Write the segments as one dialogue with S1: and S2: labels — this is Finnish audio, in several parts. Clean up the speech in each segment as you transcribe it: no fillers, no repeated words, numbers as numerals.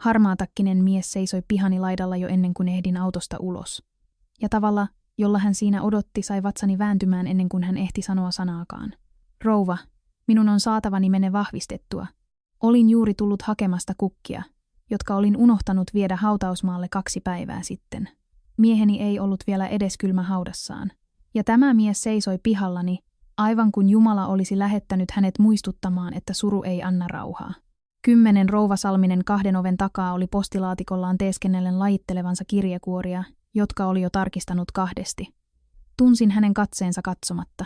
S1: Harmaatakkinen mies seisoi pihani laidalla jo ennen kuin ehdin autosta ulos. Ja tavalla, jolla hän siinä odotti, sai vatsani vääntymään ennen kuin hän ehti sanoa sanaakaan. Rouva, minun on saatava nimenne vahvistettua. Olin juuri tullut hakemasta kukkia, jotka olin unohtanut viedä hautausmaalle 2 päivää sitten. Mieheni ei ollut vielä edes kylmä haudassaan. Ja tämä mies seisoi pihallani, aivan kuin Jumala olisi lähettänyt hänet muistuttamaan, että suru ei anna rauhaa. 10 rouva Salminen 2 oven takaa oli postilaatikollaan teeskennellen lajittelevansa kirjekuoria, jotka oli jo tarkistanut 2. Tunsin hänen katseensa katsomatta.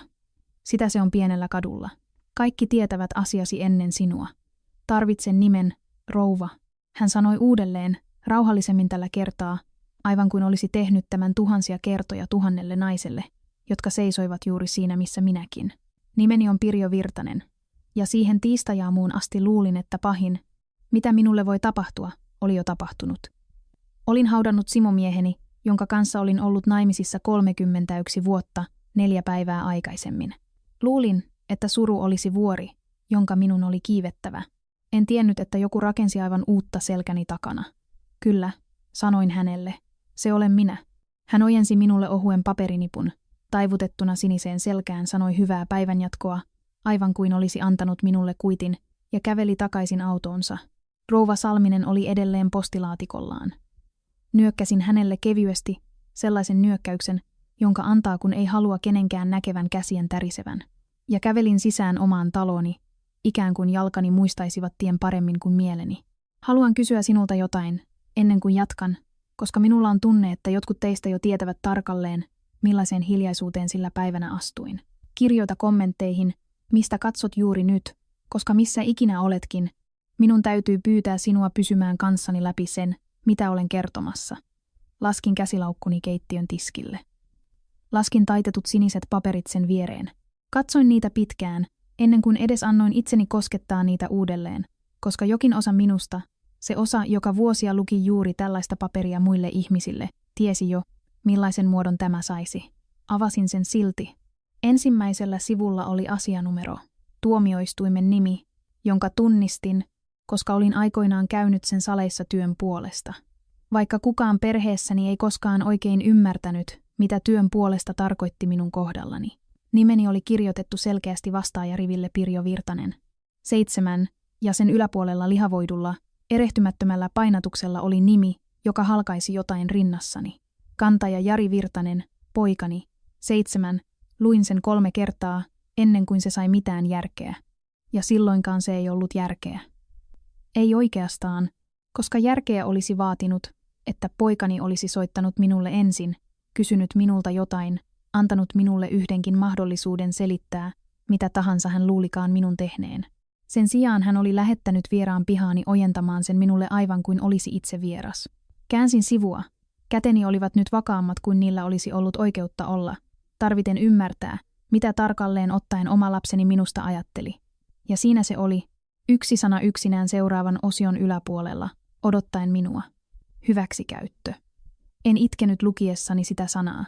S1: Sitä se on pienellä kadulla. Kaikki tietävät asiasi ennen sinua. Tarvitsen nimen, rouva. Hän sanoi uudelleen, rauhallisemmin tällä kertaa, aivan kuin olisi tehnyt tämän tuhansia kertoja 1000 naiselle, jotka seisoivat juuri siinä, missä minäkin. Nimeni on Pirjo Virtanen. Ja siihen tiistajaamuun asti luulin, että pahin, mitä minulle voi tapahtua, oli jo tapahtunut. Olin haudannut Simo-mieheni, jonka kanssa olin ollut naimisissa 31 vuotta, 4 päivää aikaisemmin. Luulin, että suru olisi vuori, jonka minun oli kiivettävä. En tiennyt, että joku rakensi aivan uutta selkäni takana. Kyllä, sanoin hänelle, se olen minä. Hän ojensi minulle ohuen paperinipun. Taivutettuna siniseen selkään sanoi hyvää päivänjatkoa, aivan kuin olisi antanut minulle kuitin, ja käveli takaisin autoonsa. Rouva Salminen oli edelleen postilaatikollaan. Nyökkäsin hänelle kevyesti, sellaisen nyökkäyksen, jonka antaa, kun ei halua kenenkään näkevän käsien tärisevän. Ja kävelin sisään omaan talooni, ikään kuin jalkani muistaisivat tien paremmin kuin mieleni. Haluan kysyä sinulta jotain, ennen kuin jatkan, koska minulla on tunne, että jotkut teistä jo tietävät tarkalleen, millaiseen hiljaisuuteen sillä päivänä astuin. Kirjoita kommentteihin, mistä katsot juuri nyt, koska missä ikinä oletkin, minun täytyy pyytää sinua pysymään kanssani läpi sen, mitä olen kertomassa. Laskin käsilaukkuni keittiön tiskille. Laskin taitetut siniset paperit sen viereen. Katsoin niitä pitkään, ennen kuin edes annoin itseni koskettaa niitä uudelleen, koska jokin osa minusta, se osa, joka vuosia luki juuri tällaista paperia muille ihmisille, tiesi jo, millaisen muodon tämä saisi. Avasin sen silti. Ensimmäisellä sivulla oli asianumero, tuomioistuimen nimi, jonka tunnistin, koska olin aikoinaan käynyt sen saleissa työn puolesta. Vaikka kukaan perheessäni ei koskaan oikein ymmärtänyt, mitä työn puolesta tarkoitti minun kohdallani. Nimeni oli kirjoitettu selkeästi vastaajariville Pirjo Virtanen. 7, ja sen yläpuolella lihavoidulla, erehtymättömällä painatuksella oli nimi, joka halkaisi jotain rinnassani. Kantaja Jari Virtanen, poikani. 7, luin sen 3 kertaa, ennen kuin se sai mitään järkeä. Ja silloinkaan se ei ollut järkeä. Ei oikeastaan, koska järkeä olisi vaatinut, että poikani olisi soittanut minulle ensin, kysynyt minulta jotain, antanut minulle yhdenkin mahdollisuuden selittää, mitä tahansa hän luulikaan minun tehneen. Sen sijaan hän oli lähettänyt vieraan pihaani ojentamaan sen minulle aivan kuin olisi itse vieras. Käänsin sivua. Käteni olivat nyt vakaammat kuin niillä olisi ollut oikeutta olla. Tarviten ymmärtää, mitä tarkalleen ottaen oma lapseni minusta ajatteli. Ja siinä se oli, yksi sana yksinään seuraavan osion yläpuolella, odottaen minua. Hyväksikäyttö. En itkenyt lukiessani sitä sanaa.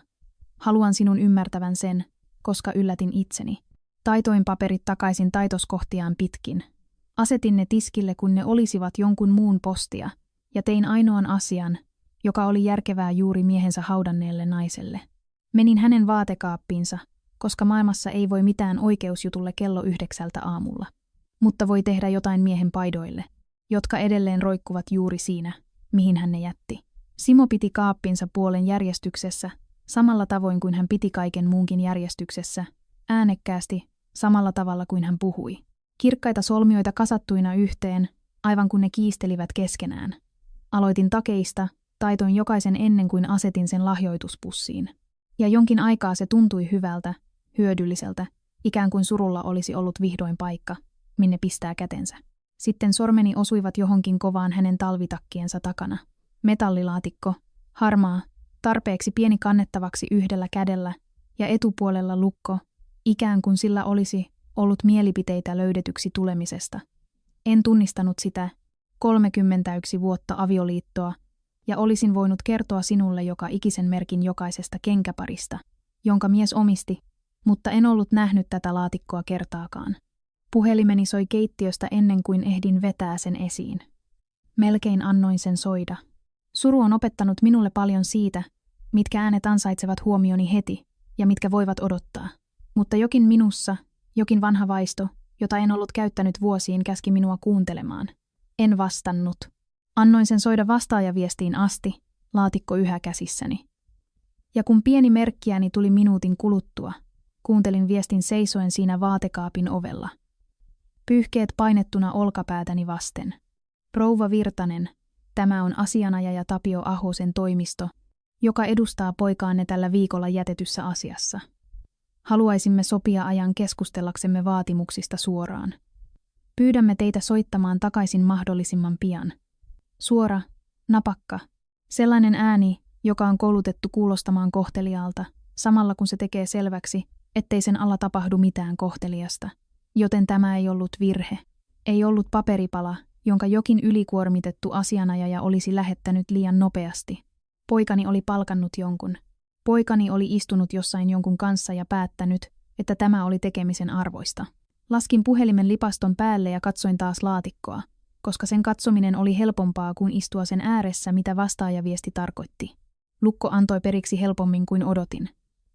S1: Haluan sinun ymmärtävän sen, koska yllätin itseni. Taitoin paperit takaisin taitoskohtiaan pitkin. Asetin ne tiskille, kun ne olisivat jonkun muun postia, ja tein ainoan asian, joka oli järkevää juuri miehensä haudanneelle naiselle. Menin hänen vaatekaappiinsa, koska maailmassa ei voi mitään oikeusjutulle kello 9 aamulla. Mutta voi tehdä jotain miehen paidoille, jotka edelleen roikkuvat juuri siinä, mihin hän ne jätti. Simo piti kaappinsa puolen järjestyksessä, samalla tavoin kuin hän piti kaiken muunkin järjestyksessä, äänekkäästi, samalla tavalla kuin hän puhui. Kirkkaita solmioita kasattuina yhteen, aivan kun ne kiistelivät keskenään. Aloitin takeista, taitoin jokaisen ennen kuin asetin sen lahjoituspussiin. Ja jonkin aikaa se tuntui hyvältä, hyödylliseltä, ikään kuin surulla olisi ollut vihdoin paikka, minne pistää kätensä. Sitten sormeni osuivat johonkin kovaan hänen talvitakkiensa takana. Metallilaatikko, harmaa, tarpeeksi pieni kannettavaksi yhdellä kädellä ja etupuolella lukko, ikään kuin sillä olisi ollut mielipiteitä löydetyksi tulemisesta. En tunnistanut sitä, 31 vuotta avioliittoa, ja olisin voinut kertoa sinulle joka ikisen merkin jokaisesta kenkäparista, jonka mies omisti, mutta en ollut nähnyt tätä laatikkoa kertaakaan. Puhelimeni soi keittiöstä ennen kuin ehdin vetää sen esiin. Melkein annoin sen soida. Suru on opettanut minulle paljon siitä, mitkä äänet ansaitsevat huomioni heti ja mitkä voivat odottaa. Mutta jokin minussa, jokin vanha vaisto, jota en ollut käyttänyt vuosiin, käski minua kuuntelemaan. En vastannut. Annoin sen soida vastaajaviestiin asti, laatikko yhä käsissäni. Ja kun pieni merkkiäni tuli minuutin kuluttua, kuuntelin viestin seisoen siinä vaatekaapin ovella. Pyyhkeet painettuna olkapäätäni vasten. Rouva Virtanen, tämä on asianajaja Tapio Ahosen toimisto, joka edustaa poikaanne tällä viikolla jätetyssä asiassa. Haluaisimme sopia ajan keskustellaksemme vaatimuksista suoraan. Pyydämme teitä soittamaan takaisin mahdollisimman pian. Suora, napakka, sellainen ääni, joka on koulutettu kuulostamaan kohteliaalta, samalla kun se tekee selväksi, ettei sen alla tapahdu mitään kohteliasta. Joten tämä ei ollut virhe. Ei ollut paperipala, jonka jokin ylikuormitettu asianajaja olisi lähettänyt liian nopeasti. Poikani oli palkannut jonkun. Poikani oli istunut jossain jonkun kanssa ja päättänyt, että tämä oli tekemisen arvoista. Laskin puhelimen lipaston päälle ja katsoin taas laatikkoa, koska sen katsominen oli helpompaa kuin istua sen ääressä, mitä vastaajaviesti tarkoitti. Lukko antoi periksi helpommin kuin odotin.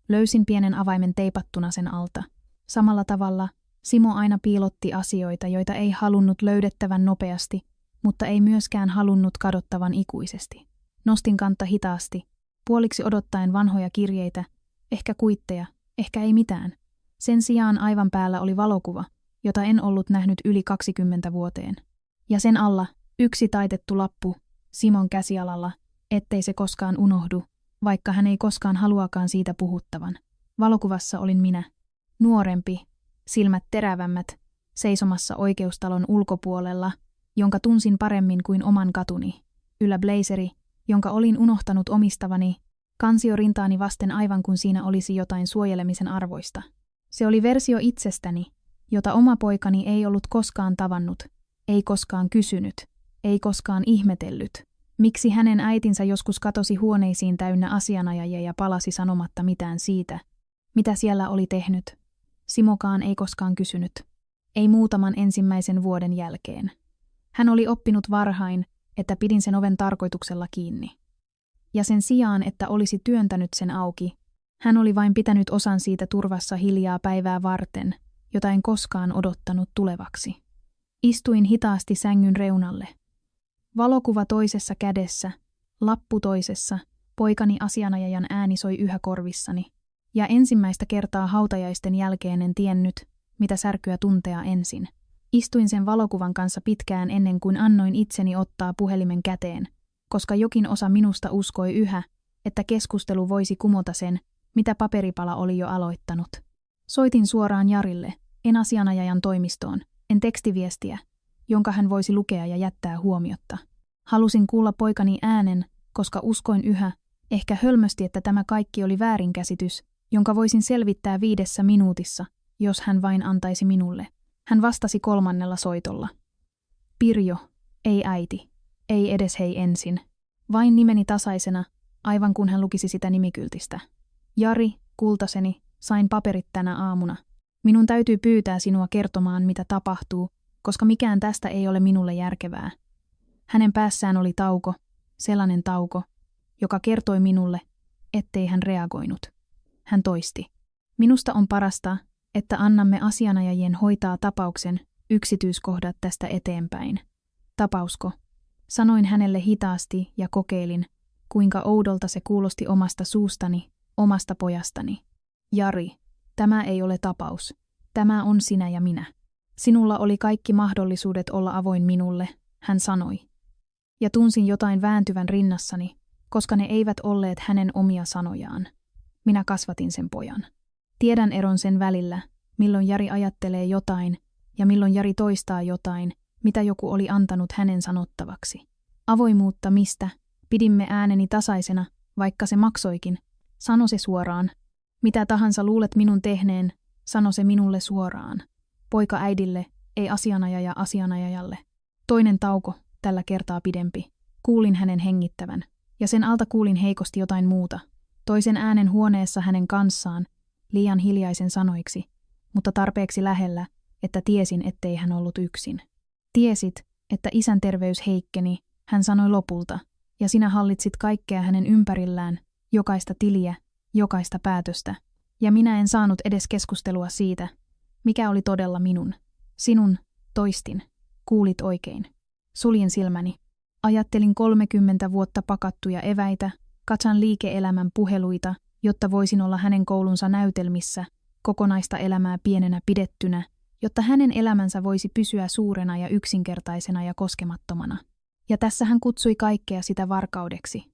S1: Löysin pienen avaimen teipattuna sen alta. Samalla tavalla Simo aina piilotti asioita, joita ei halunnut löydettävän nopeasti, mutta ei myöskään halunnut kadottavan ikuisesti. Nostin kantta hitaasti, puoliksi odottaen vanhoja kirjeitä, ehkä kuitteja, ehkä ei mitään. Sen sijaan aivan päällä oli valokuva, jota en ollut nähnyt yli 20 vuoteen. Ja sen alla yksi taitettu lappu, Simon käsialalla, ettei se koskaan unohdu, vaikka hän ei koskaan haluakaan siitä puhuttavan. Valokuvassa olin minä, nuorempi, silmät terävämmät, seisomassa oikeustalon ulkopuolella, jonka tunsin paremmin kuin oman katuni. Yllä blazeri, jonka olin unohtanut omistavani, kansio rintaani vasten aivan kuin siinä olisi jotain suojelemisen arvoista. Se oli versio itsestäni, jota oma poikani ei ollut koskaan tavannut, ei koskaan kysynyt, ei koskaan ihmetellyt. Miksi hänen äitinsä joskus katosi huoneisiin täynnä asianajajia ja palasi sanomatta mitään siitä, mitä siellä oli tehnyt. Simokaan ei koskaan kysynyt. Ei muutaman ensimmäisen vuoden jälkeen. Hän oli oppinut varhain, että pidin sen oven tarkoituksella kiinni. Ja sen sijaan, että olisi työntänyt sen auki, hän oli vain pitänyt osan siitä turvassa hiljaa päivää varten, jota en koskaan odottanut tulevaksi. Istuin hitaasti sängyn reunalle. Valokuva toisessa kädessä, lappu toisessa, poikani asianajajan ääni soi yhä korvissani. Ja ensimmäistä kertaa hautajaisten jälkeen en tiennyt, mitä särkyä tuntea ensin. Istuin sen valokuvan kanssa pitkään ennen kuin annoin itseni ottaa puhelimen käteen, koska jokin osa minusta uskoi yhä, että keskustelu voisi kumota sen, mitä paperipala oli jo aloittanut. Soitin suoraan Jarille, en asianajajan toimistoon, en tekstiviestiä, jonka hän voisi lukea ja jättää huomiotta. Halusin kuulla poikani äänen, koska uskoin yhä, ehkä hölmösti, että tämä kaikki oli väärinkäsitys, jonka voisin selvittää 5 minuutissa, jos hän vain antaisi minulle. Hän vastasi 3. soitolla. Pirjo, ei äiti, ei edes hei ensin. Vain nimeni tasaisena, aivan kun hän lukisi sitä nimikyltistä. Jari, kultaseni, sain paperit tänä aamuna. Minun täytyy pyytää sinua kertomaan, mitä tapahtuu, koska mikään tästä ei ole minulle järkevää. Hänen päässään oli tauko, sellainen tauko, joka kertoi minulle, ettei hän reagoinut. Hän toisti. Minusta on parasta, että annamme asianajajien hoitaa tapauksen yksityiskohdat tästä eteenpäin. Tapausko? Sanoin hänelle hitaasti ja kokeilin, kuinka oudolta se kuulosti omasta suustani, omasta pojastani. Jari, tämä ei ole tapaus. Tämä on sinä ja minä. Sinulla oli kaikki mahdollisuudet olla avoin minulle, hän sanoi. Ja tunsin jotain vääntyvän rinnassani, koska ne eivät olleet hänen omia sanojaan. Minä kasvatin sen pojan. Tiedän eron sen välillä, milloin Jari ajattelee jotain ja milloin Jari toistaa jotain, mitä joku oli antanut hänen sanottavaksi. Avoimuutta mistä? Pidimme ääneni tasaisena, vaikka se maksoikin. Sano se suoraan. Mitä tahansa luulet minun tehneen, sano se minulle suoraan. Poika äidille, ei asianajaja asianajajalle. Toinen tauko, tällä kertaa pidempi. Kuulin hänen hengittävän, ja sen alta kuulin heikosti jotain muuta. Toisen äänen huoneessa hänen kanssaan, liian hiljaisen sanoiksi, mutta tarpeeksi lähellä, että tiesin, ettei hän ollut yksin. Tiesit, että isän terveys heikkeni, hän sanoi lopulta, ja sinä hallitsit kaikkea hänen ympärillään, jokaista tiliä, jokaista päätöstä, ja minä en saanut edes keskustelua siitä, mikä oli todella minun. Sinun, toistin, kuulit oikein. Suljin silmäni. Ajattelin 30 vuotta pakattuja eväitä, Katsan liike-elämän puheluita, jotta voisin olla hänen koulunsa näytelmissä, kokonaista elämää pienenä pidettynä, jotta hänen elämänsä voisi pysyä suurena ja yksinkertaisena ja koskemattomana. Ja tässä hän kutsui kaikkea sitä varkaudeksi.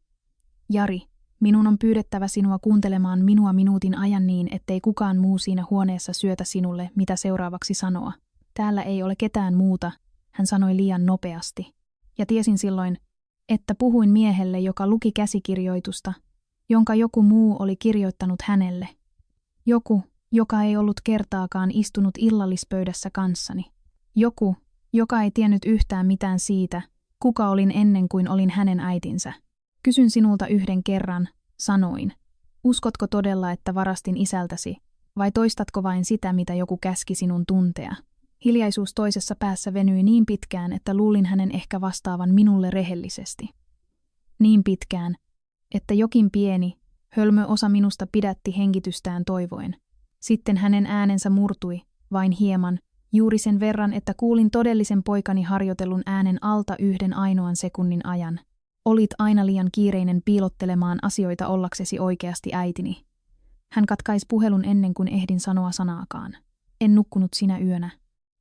S1: Jari, minun on pyydettävä sinua kuuntelemaan minua minuutin ajan niin, ettei kukaan muu siinä huoneessa syötä sinulle, mitä seuraavaksi sanoa. Täällä ei ole ketään muuta, hän sanoi liian nopeasti. Ja tiesin silloin, että puhuin miehelle, joka luki käsikirjoitusta, jonka joku muu oli kirjoittanut hänelle. Joku, joka ei ollut kertaakaan istunut illallispöydässä kanssani. Joku, joka ei tiennyt yhtään mitään siitä, kuka olin ennen kuin olin hänen äitinsä. Kysyn sinulta yhden kerran, sanoin. Uskotko todella, että varastin isältäsi, vai toistatko vain sitä, mitä joku käski sinun tuntea? Hiljaisuus toisessa päässä venyi niin pitkään, että luulin hänen ehkä vastaavan minulle rehellisesti. Niin pitkään, että jokin pieni, hölmö osa minusta pidätti hengitystään toivoen. Sitten hänen äänensä murtui, vain hieman, juuri sen verran, että kuulin todellisen poikani harjoitellun äänen alta yhden ainoan sekunnin ajan. Olit aina liian kiireinen piilottelemaan asioita ollaksesi oikeasti äitini. Hän katkaisi puhelun ennen kuin ehdin sanoa sanaakaan. En nukkunut sinä yönä.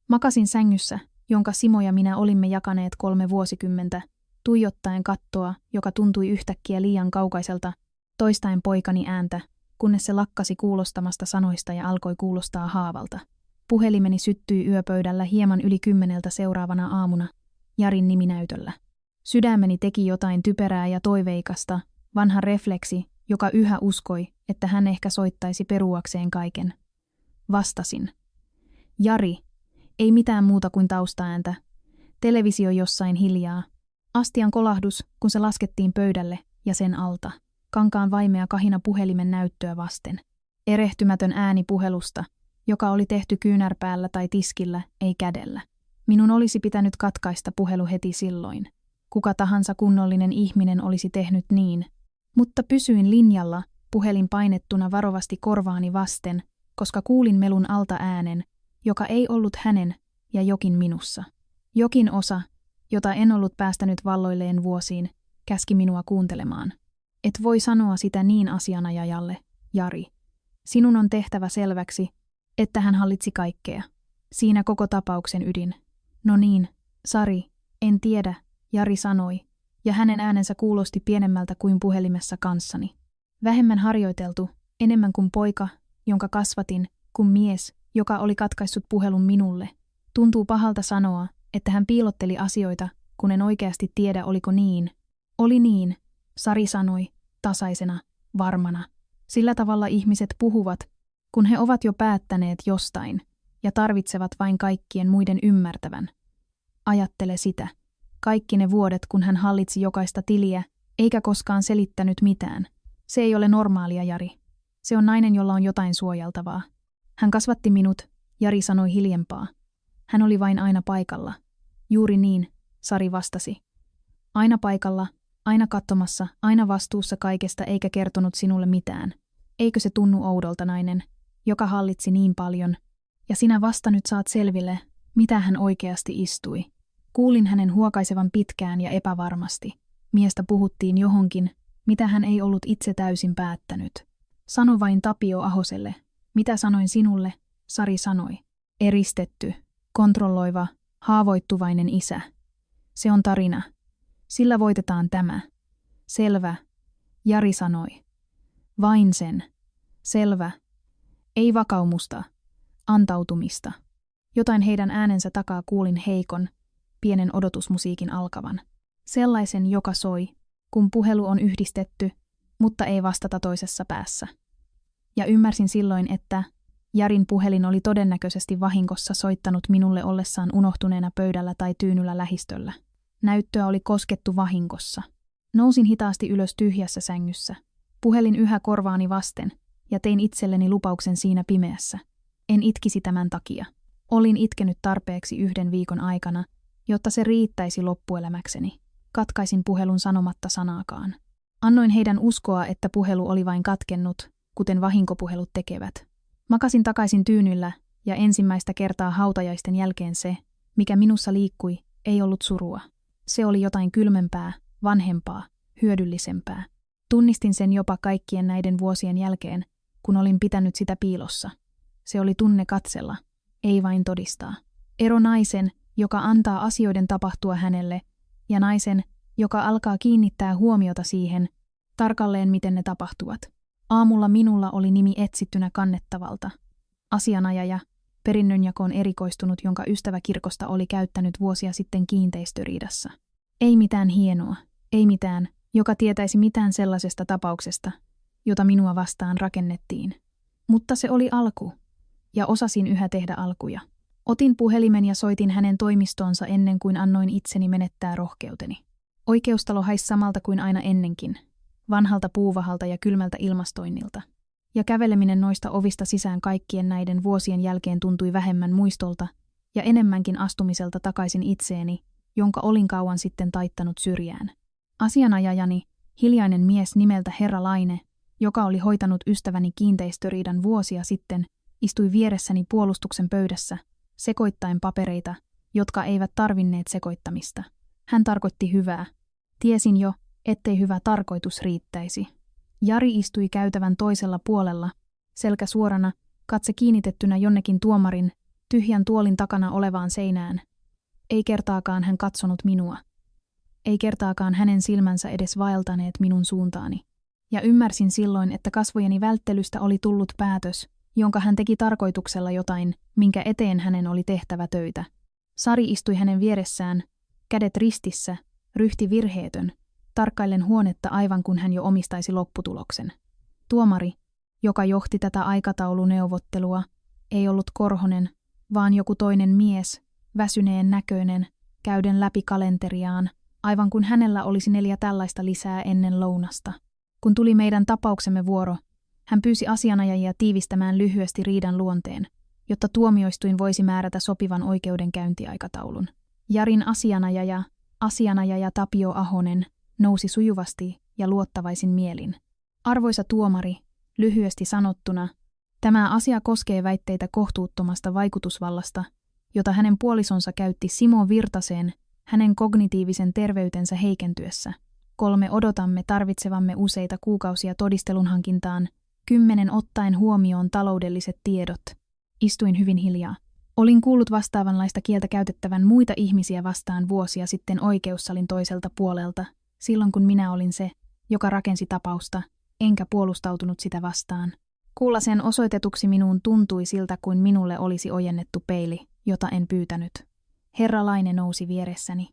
S1: Makasin sängyssä, jonka Simo ja minä olimme jakaneet 3 vuosikymmentä, tuijottaen kattoa, joka tuntui yhtäkkiä liian kaukaiselta, toistaen poikani ääntä, kunnes se lakkasi kuulostamasta sanoista ja alkoi kuulostaa haavalta. Puhelimeni syttyi yöpöydällä hieman yli 10 seuraavana aamuna, Jarin niminäytöllä. Sydämeni teki jotain typerää ja toiveikasta, vanha refleksi, joka yhä uskoi, että hän ehkä soittaisi peruakseen kaiken. Vastasin. Jari, ei mitään muuta kuin taustaääntä. Televisio jossain hiljaa. Astian kolahdus, kun se laskettiin pöydälle, ja sen alta. Kankaan vaimea kahina puhelimen näyttöä vasten. Erehtymätön ääni puhelusta, joka oli tehty kyynärpäällä tai tiskillä, ei kädellä. Minun olisi pitänyt katkaista puhelu heti silloin. Kuka tahansa kunnollinen ihminen olisi tehnyt niin. Mutta pysyin linjalla, puhelin painettuna varovasti korvaani vasten, koska kuulin melun alta äänen, joka ei ollut hänen ja jokin minussa. Jokin osa, jota en ollut päästänyt valloilleen vuosiin, käski minua kuuntelemaan. Et voi sanoa sitä niin asianajajalle, Jari. Sinun on tehtävä selväksi, että hän hallitsi kaikkea. Siinä koko tapauksen ydin. No niin, Sari, en tiedä, Jari sanoi, ja hänen äänensä kuulosti pienemmältä kuin puhelimessa kanssani. Vähemmän harjoiteltu, enemmän kuin poika, jonka kasvatin, kuin mies, joka oli katkaissut puhelun minulle. Tuntuu pahalta sanoa, että hän piilotteli asioita, kun en oikeasti tiedä, oliko niin. Oli niin, Sari sanoi, tasaisena, varmana. Sillä tavalla ihmiset puhuvat, kun he ovat jo päättäneet jostain ja tarvitsevat vain kaikkien muiden ymmärtävän. Ajattele sitä. Kaikki ne vuodet, kun hän hallitsi jokaista tiliä, eikä koskaan selittänyt mitään. Se ei ole normaalia, Jari. Se on nainen, jolla on jotain suojeltavaa. Hän kasvatti minut, Jari sanoi hiljempaa. Hän oli vain aina paikalla. Juuri niin, Sari vastasi. Aina paikalla, aina katsomassa, aina vastuussa kaikesta eikä kertonut sinulle mitään. Eikö se tunnu oudolta, nainen, joka hallitsi niin paljon? Ja sinä vasta nyt saat selville, mitä hän oikeasti istui. Kuulin hänen huokaisevan pitkään ja epävarmasti. Miestä puhuttiin johonkin, mitä hän ei ollut itse täysin päättänyt. Sano vain Tapio Ahoselle. Mitä sanoin sinulle, Sari sanoi. Eristetty, kontrolloiva, haavoittuvainen isä. Se on tarina. Sillä voitetaan tämä. Selvä, Jari sanoi. Vain sen. Selvä. Ei vakaumusta. Antautumista. Jotain heidän äänensä takaa kuulin heikon, pienen odotusmusiikin alkavan. Sellaisen, joka soi, kun puhelu on yhdistetty, mutta ei vastata toisessa päässä. Ja ymmärsin silloin, että Jarin puhelin oli todennäköisesti vahingossa soittanut minulle ollessaan unohtuneena pöydällä tai tyynyllä lähistöllä. Näyttöä oli koskettu vahingossa. Nousin hitaasti ylös tyhjässä sängyssä. Puhelin yhä korvaani vasten ja tein itselleni lupauksen siinä pimeässä. En itkisi tämän takia. Olin itkenyt tarpeeksi 1 viikon aikana, jotta se riittäisi loppuelämäkseni. katkaisin puhelun sanomatta sanaakaan. Annoin heidän uskoa, että puhelu oli vain katkennut, kuten vahinkopuhelut tekevät. Makasin takaisin tyynyllä, ja ensimmäistä kertaa hautajaisten jälkeen se, mikä minussa liikkui, ei ollut surua. Se oli jotain kylmempää, vanhempaa, hyödyllisempää. Tunnistin sen jopa kaikkien näiden vuosien jälkeen, kun olin pitänyt sitä piilossa. Se oli tunne katsella, ei vain todistaa. Ero naisen, joka antaa asioiden tapahtua hänelle, ja naisen, joka alkaa kiinnittää huomiota siihen, tarkalleen miten ne tapahtuvat. Aamulla minulla oli nimi etsittynä kannettavalta. Asianajaja, perinnönjakoon erikoistunut, jonka ystävä kirkosta oli käyttänyt vuosia sitten kiinteistöriidassa. Ei mitään hienoa, ei mitään, joka tietäisi mitään sellaisesta tapauksesta, jota minua vastaan rakennettiin. Mutta se oli alku, ja osasin yhä tehdä alkuja. Otin puhelimen ja soitin hänen toimistonsa ennen kuin annoin itseni menettää rohkeuteni. Oikeustalo haisi samalta kuin aina ennenkin, vanhalta puuvahalta ja kylmältä ilmastoinnilta. Ja käveleminen noista ovista sisään kaikkien näiden vuosien jälkeen tuntui vähemmän muistolta ja enemmänkin astumiselta takaisin itseeni, jonka olin kauan sitten taittanut syrjään. Asianajajani, hiljainen mies nimeltä Herra Laine, joka oli hoitanut ystäväni kiinteistöriidan vuosia sitten, istui vieressäni puolustuksen pöydässä, sekoittaen papereita, jotka eivät tarvinneet sekoittamista. Hän tarkoitti hyvää. Tiesin jo, ettei hyvä tarkoitus riittäisi. Jari istui käytävän toisella puolella, selkä suorana, katse kiinnitettynä jonnekin tuomarin, tyhjän tuolin takana olevaan seinään. Ei kertaakaan hän katsonut minua. Ei kertaakaan hänen silmänsä edes vaeltaneet minun suuntaani. Ja ymmärsin silloin, että kasvojeni välttelystä oli tullut päätös, jonka hän teki tarkoituksella jotain, minkä eteen hänen oli tehtävä töitä. Sari istui hänen vieressään, kädet ristissä, ryhti virheetön, tarkkaillen huonetta aivan kun hän jo omistaisi lopputuloksen. Tuomari, joka johti tätä aikatauluneuvottelua, ei ollut Korhonen, vaan joku toinen mies, väsyneen näköinen, käyden läpi kalenteriaan, aivan kun hänellä olisi 4 tällaista lisää ennen lounasta. Kun tuli meidän tapauksemme vuoro, hän pyysi asianajajia tiivistämään lyhyesti riidan luonteen, jotta tuomioistuin voisi määrätä sopivan oikeudenkäyntiaikataulun. Jarin asianajaja Tapio Ahonen, nousi sujuvasti ja luottavaisin mielin. Arvoisa tuomari, lyhyesti sanottuna, tämä asia koskee väitteitä kohtuuttomasta vaikutusvallasta, jota hänen puolisonsa käytti Simo Virtaseen hänen kognitiivisen terveytensä heikentyessä. 3 odotamme tarvitsevamme useita kuukausia todistelun hankintaan, 10 ottaen huomioon taloudelliset tiedot. Istuin hyvin hiljaa. Olin kuullut vastaavanlaista kieltä käytettävän muita ihmisiä vastaan vuosia sitten oikeussalin toiselta puolelta, silloin kun minä olin se, joka rakensi tapausta, enkä puolustautunut sitä vastaan. Kuulla sen osoitetuksi minuun tuntui siltä kuin minulle olisi ojennettu peili, jota en pyytänyt. Herra Laine nousi vieressäni.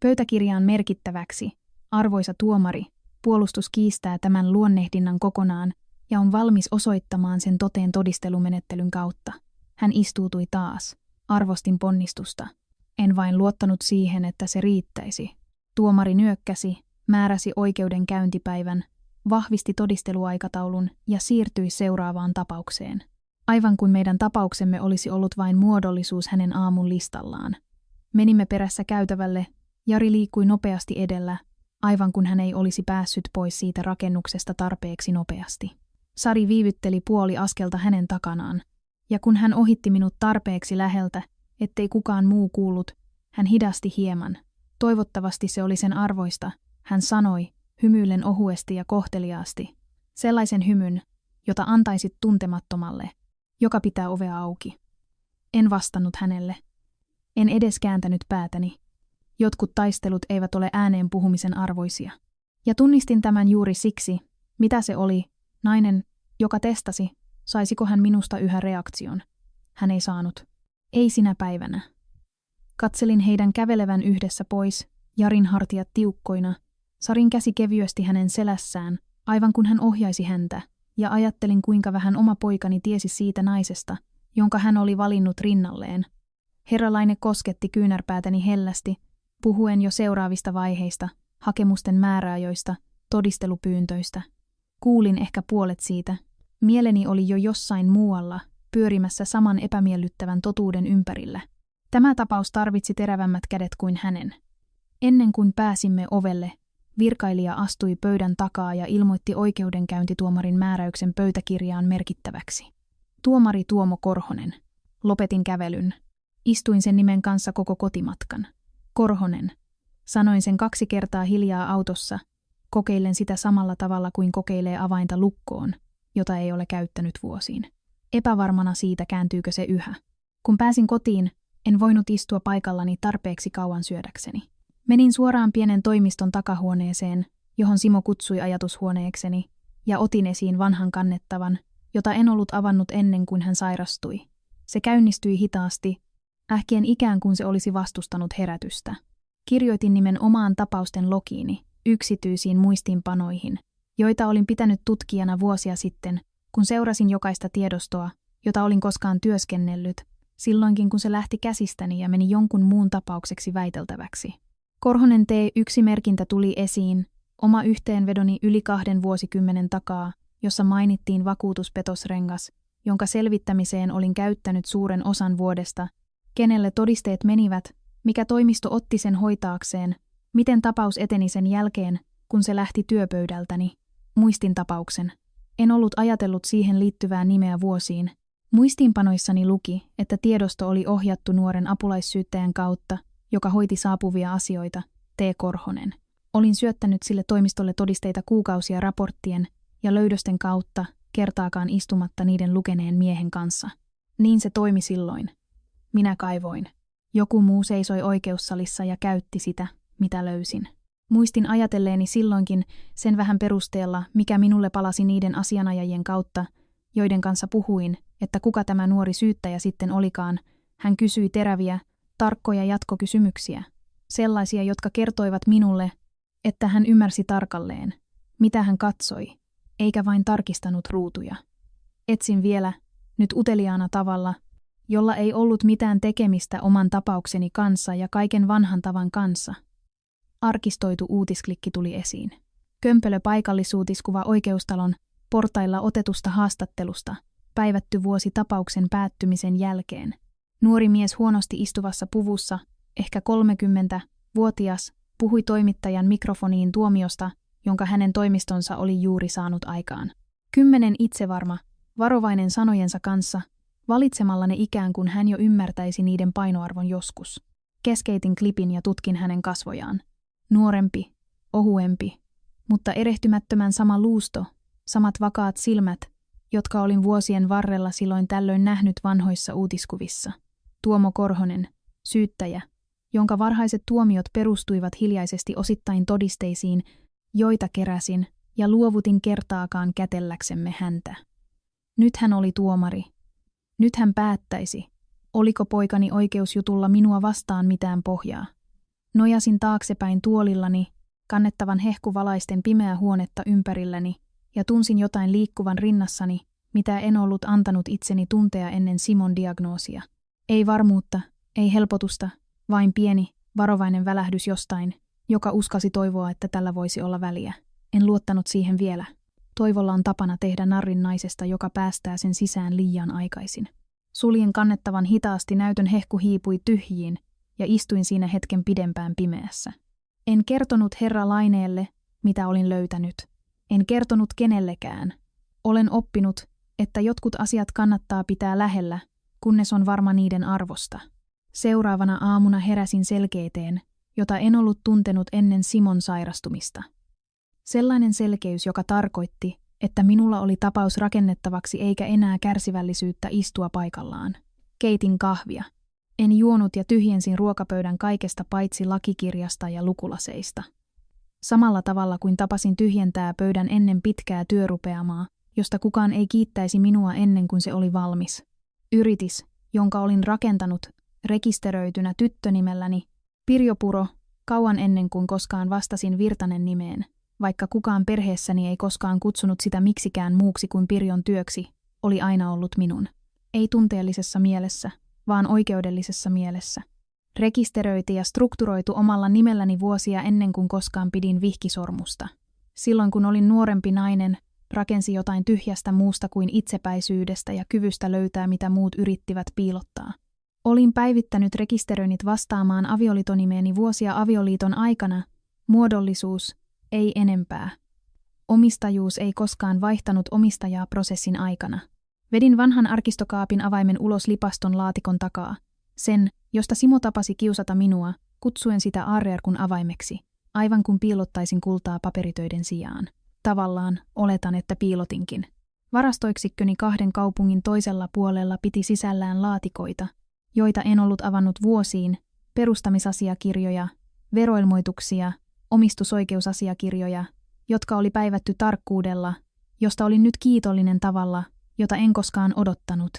S1: Pöytäkirjaan merkittäväksi, arvoisa tuomari, puolustus kiistää tämän luonnehdinnan kokonaan ja on valmis osoittamaan sen toteen todistelumenettelyn kautta. Hän istuutui taas. Arvostin ponnistusta. En vain luottanut siihen, että se riittäisi. Tuomari nyökkäsi, määräsi oikeudenkäyntipäivän, vahvisti todisteluaikataulun ja siirtyi seuraavaan tapaukseen. Aivan kuin meidän tapauksemme olisi ollut vain muodollisuus hänen aamun listallaan. Menimme perässä käytävälle, Jari liikkui nopeasti edellä, aivan kun hän ei olisi päässyt pois siitä rakennuksesta tarpeeksi nopeasti. Sari viivytteli puoli askelta hänen takanaan, ja kun hän ohitti minut tarpeeksi läheltä, ettei kukaan muu kuullut, hän hidasti hieman. Toivottavasti se oli sen arvoista, hän sanoi, hymyillen ohuesti ja kohteliaasti. Sellaisen hymyn, jota antaisit tuntemattomalle, joka pitää ovea auki. En vastannut hänelle. En edes kääntänyt päätäni. Jotkut taistelut eivät ole ääneen puhumisen arvoisia. Ja tunnistin tämän juuri siksi, mitä se oli, nainen, joka testasi, saisiko hän minusta yhä reaktion. Hän ei saanut. Ei sinä päivänä. Katselin heidän kävelevän yhdessä pois, Jarin hartiat tiukkoina, Sarin käsi kevyesti hänen selässään, aivan kun hän ohjaisi häntä, ja ajattelin kuinka vähän oma poikani tiesi siitä naisesta, jonka hän oli valinnut rinnalleen. Herra Laine kosketti kyynärpäätäni hellästi, puhuen jo seuraavista vaiheista, hakemusten määräajoista, todistelupyyntöistä. Kuulin ehkä puolet siitä. Mieleni oli jo jossain muualla, pyörimässä saman epämiellyttävän totuuden ympärillä. Tämä tapaus tarvitsi terävämmät kädet kuin hänen. Ennen kuin pääsimme ovelle, virkailija astui pöydän takaa ja ilmoitti oikeudenkäyntituomarin määräyksen pöytäkirjaan merkittäväksi. Tuomari Tuomo Korhonen. Lopetin kävelyn. Istuin sen nimen kanssa koko kotimatkan. Korhonen. Sanoin sen 2 kertaa hiljaa autossa, kokeillen sitä samalla tavalla kuin kokeilee avainta lukkoon, jota ei ole käyttänyt vuosiin. Epävarmana siitä, kääntyykö se yhä. Kun pääsin kotiin, en voinut istua paikallani tarpeeksi kauan syödäkseni. Menin suoraan pienen toimiston takahuoneeseen, johon Simo kutsui ajatushuoneekseni, ja otin esiin vanhan kannettavan, jota en ollut avannut ennen kuin hän sairastui. Se käynnistyi hitaasti, ähkien ikään kuin se olisi vastustanut herätystä. Kirjoitin nimen omaan tapausten logiini, yksityisiin muistiinpanoihin, joita olin pitänyt tutkijana vuosia sitten, kun seurasin jokaista tiedostoa, jota olin koskaan työskennellyt, silloinkin kun se lähti käsistäni ja meni jonkun muun tapaukseksi väiteltäväksi. Korhonen T1-merkintä tuli esiin, oma yhteenvedoni yli 2 vuosikymmenen takaa, jossa mainittiin vakuutuspetosrengas, jonka selvittämiseen olin käyttänyt suuren osan vuodesta, kenelle todisteet menivät, mikä toimisto otti sen hoitaakseen, miten tapaus eteni sen jälkeen, kun se lähti työpöydältäni. Muistin tapauksen. En ollut ajatellut siihen liittyvää nimeä vuosiin. Muistiinpanoissani luki, että tiedosto oli ohjattu nuoren apulaissyyttäjän kautta, joka hoiti saapuvia asioita, T. Korhonen. Olin syöttänyt sille toimistolle todisteita kuukausia raporttien ja löydösten kautta, kertaakaan istumatta niiden lukeneen miehen kanssa. Niin se toimi silloin. Minä kaivoin. Joku muu seisoi oikeussalissa ja käytti sitä, mitä löysin. Muistin ajatelleeni silloinkin sen vähän perusteella, mikä minulle palasi niiden asianajajien kautta, joiden kanssa puhuin, että kuka tämä nuori syyttäjä sitten olikaan. Hän kysyi teräviä, tarkkoja jatkokysymyksiä, sellaisia, jotka kertoivat minulle, että hän ymmärsi tarkalleen, mitä hän katsoi, eikä vain tarkistanut ruutuja. Etsin vielä, nyt uteliaana tavalla, jolla ei ollut mitään tekemistä oman tapaukseni kanssa ja kaiken vanhan tavan kanssa. Arkistoitu uutisklikki tuli esiin. Kömpelö paikallisuutiskuva oikeustalon portailla otetusta haastattelusta, päivätty vuosi tapauksen päättymisen jälkeen. Nuori mies huonosti istuvassa puvussa, ehkä 30-vuotias, puhui toimittajan mikrofoniin tuomiosta, jonka hänen toimistonsa oli juuri saanut aikaan. 10 itsevarma, varovainen sanojensa kanssa, valitsemalla ne ikään kuin hän jo ymmärtäisi niiden painoarvon joskus. Keskeytin klipin ja tutkin hänen kasvojaan. Nuorempi, ohuempi, mutta erehtymättömän sama luusto, samat vakaat silmät, jotka olin vuosien varrella silloin tällöin nähnyt vanhoissa uutiskuvissa. Tuomo Korhonen, syyttäjä, jonka varhaiset tuomiot perustuivat hiljaisesti osittain todisteisiin, joita keräsin ja luovutin kertaakaan kätelläksemme häntä. Nyt hän oli tuomari. Nyt hän päättäisi, oliko poikani oikeusjutulla minua vastaan mitään pohjaa. Nojasin taaksepäin tuolillani, kannettavan hehkuvalaisten pimeää huonetta ympärilläni, ja tunsin jotain liikkuvan rinnassani, mitä en ollut antanut itseni tuntea ennen Simon diagnoosia. Ei varmuutta, ei helpotusta, vain pieni, varovainen välähdys jostain, joka uskalsi toivoa, että tällä voisi olla väliä. En luottanut siihen vielä. Toivolla on tapana tehdä narrin naisesta, joka päästää sen sisään liian aikaisin. Suljin kannettavan hitaasti, näytön hehku hiipui tyhjiin, ja istuin siinä hetken pidempään pimeässä. En kertonut herra Laineelle, mitä olin löytänyt. En kertonut kenellekään. Olen oppinut, että jotkut asiat kannattaa pitää lähellä, kunnes on varma niiden arvosta. Seuraavana aamuna heräsin selkeyteen, jota en ollut tuntenut ennen Simon sairastumista. Sellainen selkeys, joka tarkoitti, että minulla oli tapaus rakennettavaksi eikä enää kärsivällisyyttä istua paikallaan. Keitin kahvia. En juonut ja tyhjensin ruokapöydän kaikesta paitsi lakikirjasta ja lukulaseista. Samalla tavalla kuin tapasin tyhjentää pöydän ennen pitkää työrupeamaa, josta kukaan ei kiittäisi minua ennen kuin se oli valmis. Yritis, jonka olin rakentanut, rekisteröitynä tyttönimelläni, Pirjo Puro, kauan ennen kuin koskaan vastasin Virtanen nimeen, vaikka kukaan perheessäni ei koskaan kutsunut sitä miksikään muuksi kuin Pirjon työksi, oli aina ollut minun. Ei tunteellisessa mielessä, vaan oikeudellisessa mielessä. Rekisteröiti ja strukturoitu omalla nimelläni vuosia ennen kuin koskaan pidin vihkisormusta. Silloin kun olin nuorempi nainen, rakensi jotain tyhjästä muusta kuin itsepäisyydestä ja kyvystä löytää mitä muut yrittivät piilottaa. Olin päivittänyt rekisteröinnit vastaamaan avioliitonimeeni vuosia avioliiton aikana, muodollisuus, ei enempää. Omistajuus ei koskaan vaihtanut omistajaa prosessin aikana. Vedin vanhan arkistokaapin avaimen ulos lipaston laatikon takaa, sen, josta Simo tapasi kiusata minua, kutsuen sitä aarrearkun avaimeksi, aivan kuin piilottaisin kultaa paperitöiden sijaan. Tavallaan oletan, että piilotinkin. Varastoiksikköni 2 kaupungin toisella puolella piti sisällään laatikoita, joita en ollut avannut vuosiin, perustamisasiakirjoja, veroilmoituksia, omistusoikeusasiakirjoja, jotka oli päivätty tarkkuudella, josta olin nyt kiitollinen tavalla, jota en koskaan odottanut.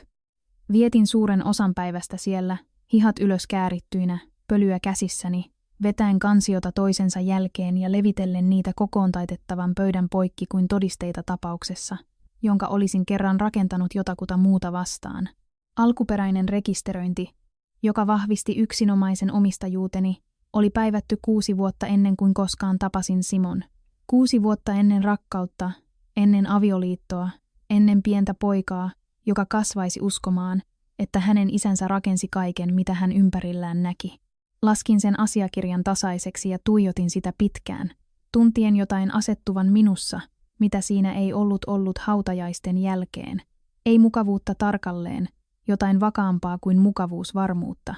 S1: Vietin suuren osan päivästä siellä, hihat ylös käärittyinä, pölyä käsissäni, vetäen kansiota toisensa jälkeen ja levitellen niitä kokoon taitettavan pöydän poikki kuin todisteita tapauksessa, jonka olisin kerran rakentanut jotakuta muuta vastaan. Alkuperäinen rekisteröinti, joka vahvisti yksinomaisen omistajuuteni, oli päivätty 6 vuotta ennen kuin koskaan tapasin Simon. 6 vuotta ennen rakkautta, ennen avioliittoa, ennen pientä poikaa, joka kasvaisi uskomaan, että hänen isänsä rakensi kaiken, mitä hän ympärillään näki. Laskin sen asiakirjan tasaiseksi ja tuijotin sitä pitkään, tuntien jotain asettuvan minussa, mitä siinä ei ollut hautajaisten jälkeen. Ei mukavuutta tarkalleen, jotain vakaampaa kuin mukavuusvarmuutta.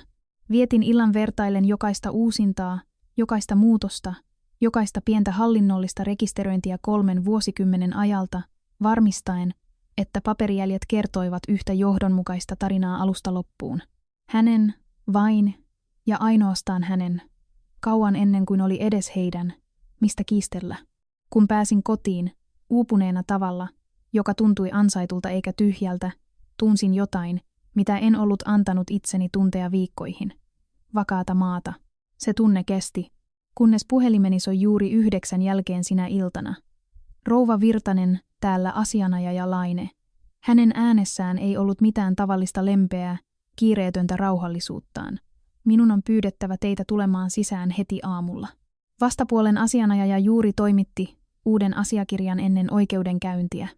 S1: Vietin illan vertaillen jokaista uusintaa, jokaista muutosta, jokaista pientä hallinnollista rekisteröintiä 3 vuosikymmenen ajalta, varmistaen, että paperijäljet kertoivat yhtä johdonmukaista tarinaa alusta loppuun. Hänen, vain ja ainoastaan hänen, kauan ennen kuin oli edes heidän, mistä kiistellä. Kun pääsin kotiin, uupuneena tavalla, joka tuntui ansaitulta eikä tyhjältä, tunsin jotain, mitä en ollut antanut itseni tuntea viikkoihin. Vakaata maata. Se tunne kesti, kunnes puhelimeni soi juuri 9 jälkeen sinä iltana. Rouva Virtanen, täällä asianajaja Laine. Hänen äänessään ei ollut mitään tavallista lempeää, kiireetöntä rauhallisuuttaan. Minun on pyydettävä teitä tulemaan sisään heti aamulla. Vastapuolen asianajaja juuri toimitti uuden asiakirjan ennen oikeudenkäyntiä.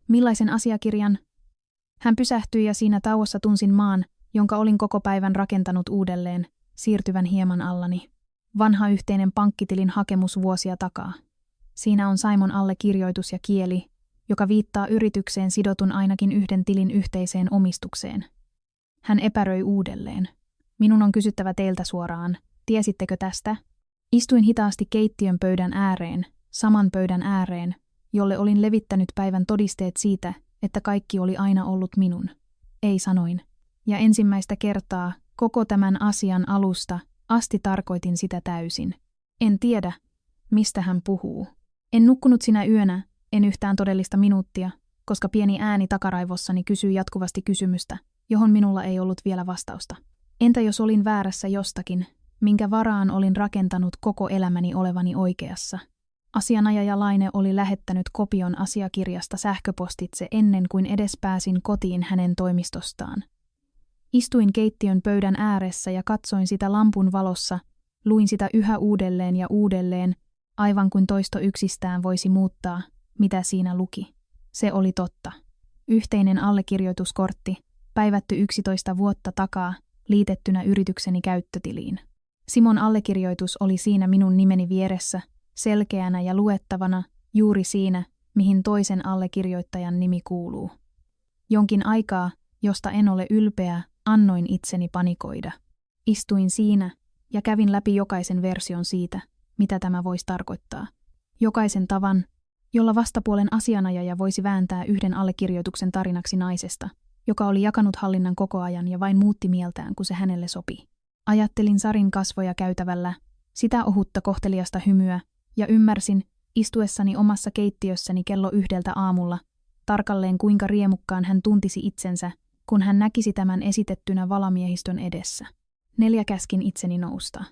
S1: Millaisen asiakirjan? Hän pysähtyi ja siinä tauossa tunsin maan, jonka olin koko päivän rakentanut uudelleen, siirtyvän hieman allani. Vanha yhteinen pankkitilin hakemus vuosia takaa. Siinä on Simon allekirjoitus ja kieli, joka viittaa yritykseen sidotun ainakin 1 tilin yhteiseen omistukseen. Hän epäröi uudelleen. Minun on kysyttävä teiltä suoraan. Tiesittekö tästä? Istuin hitaasti keittiön pöydän ääreen, saman pöydän ääreen, jolle olin levittänyt päivän todisteet siitä, että kaikki oli aina ollut minun. Ei sanoin. Ja ensimmäistä kertaa, koko tämän asian alusta, asti tarkoitin sitä täysin. En tiedä, mistä hän puhuu. En nukkunut sinä yönä, en yhtään todellista minuuttia, koska pieni ääni takaraivossani kysyi jatkuvasti kysymystä, johon minulla ei ollut vielä vastausta. Entä jos olin väärässä jostakin, minkä varaan olin rakentanut koko elämäni olevani oikeassa? Asianajaja Laine oli lähettänyt kopion asiakirjasta sähköpostitse ennen kuin edes pääsin kotiin hänen toimistostaan. Istuin keittiön pöydän ääressä ja katsoin sitä lampun valossa, luin sitä yhä uudelleen ja uudelleen, aivan kuin toisto yksistään voisi muuttaa, mitä siinä luki. Se oli totta. Yhteinen allekirjoituskortti, päivätty 11 vuotta takaa, liitettynä yritykseni käyttötiliin. Simon allekirjoitus oli siinä minun nimeni vieressä, selkeänä ja luettavana, juuri siinä, mihin toisen allekirjoittajan nimi kuuluu. Jonkin aikaa, josta en ole ylpeä, annoin itseni panikoida. Istuin siinä ja kävin läpi jokaisen version siitä, mitä tämä voisi tarkoittaa. Jokaisen tavan, jolla vastapuolen asianajaja voisi vääntää 1 allekirjoituksen tarinaksi naisesta, joka oli jakanut hallinnan koko ajan ja vain muutti mieltään, kun se hänelle sopi. Ajattelin Sarin kasvoja käytävällä, sitä ohutta kohteliasta hymyä, ja ymmärsin, istuessani omassa keittiössäni kello 1 aamulla, tarkalleen kuinka riemukkaan hän tuntisi itsensä, kun hän näkisi tämän esitettynä valamiehistön edessä. 4 käskin itseni nousta.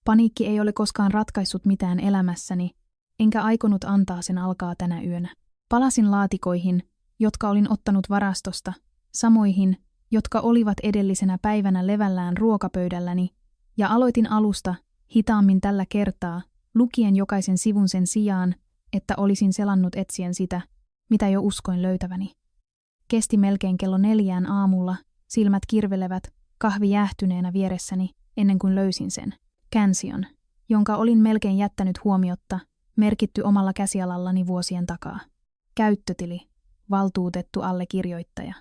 S1: Paniikki ei ole koskaan ratkaissut mitään elämässäni, enkä aikonut antaa sen alkaa tänä yönä. Palasin laatikoihin, jotka olin ottanut varastosta, samoihin, jotka olivat edellisenä päivänä levällään ruokapöydälläni, ja aloitin alusta, hitaammin tällä kertaa, lukien jokaisen sivun sen sijaan, että olisin selannut etsien sitä, mitä jo uskoin löytäväni. Kesti melkein kello 4 aamulla, silmät kirvelevät, kahvi jäähtyneenä vieressäni ennen kuin löysin sen. Cansion, jonka olin melkein jättänyt huomiotta, merkitty omalla käsialallani vuosien takaa. Käyttötili, valtuutettu allekirjoittaja.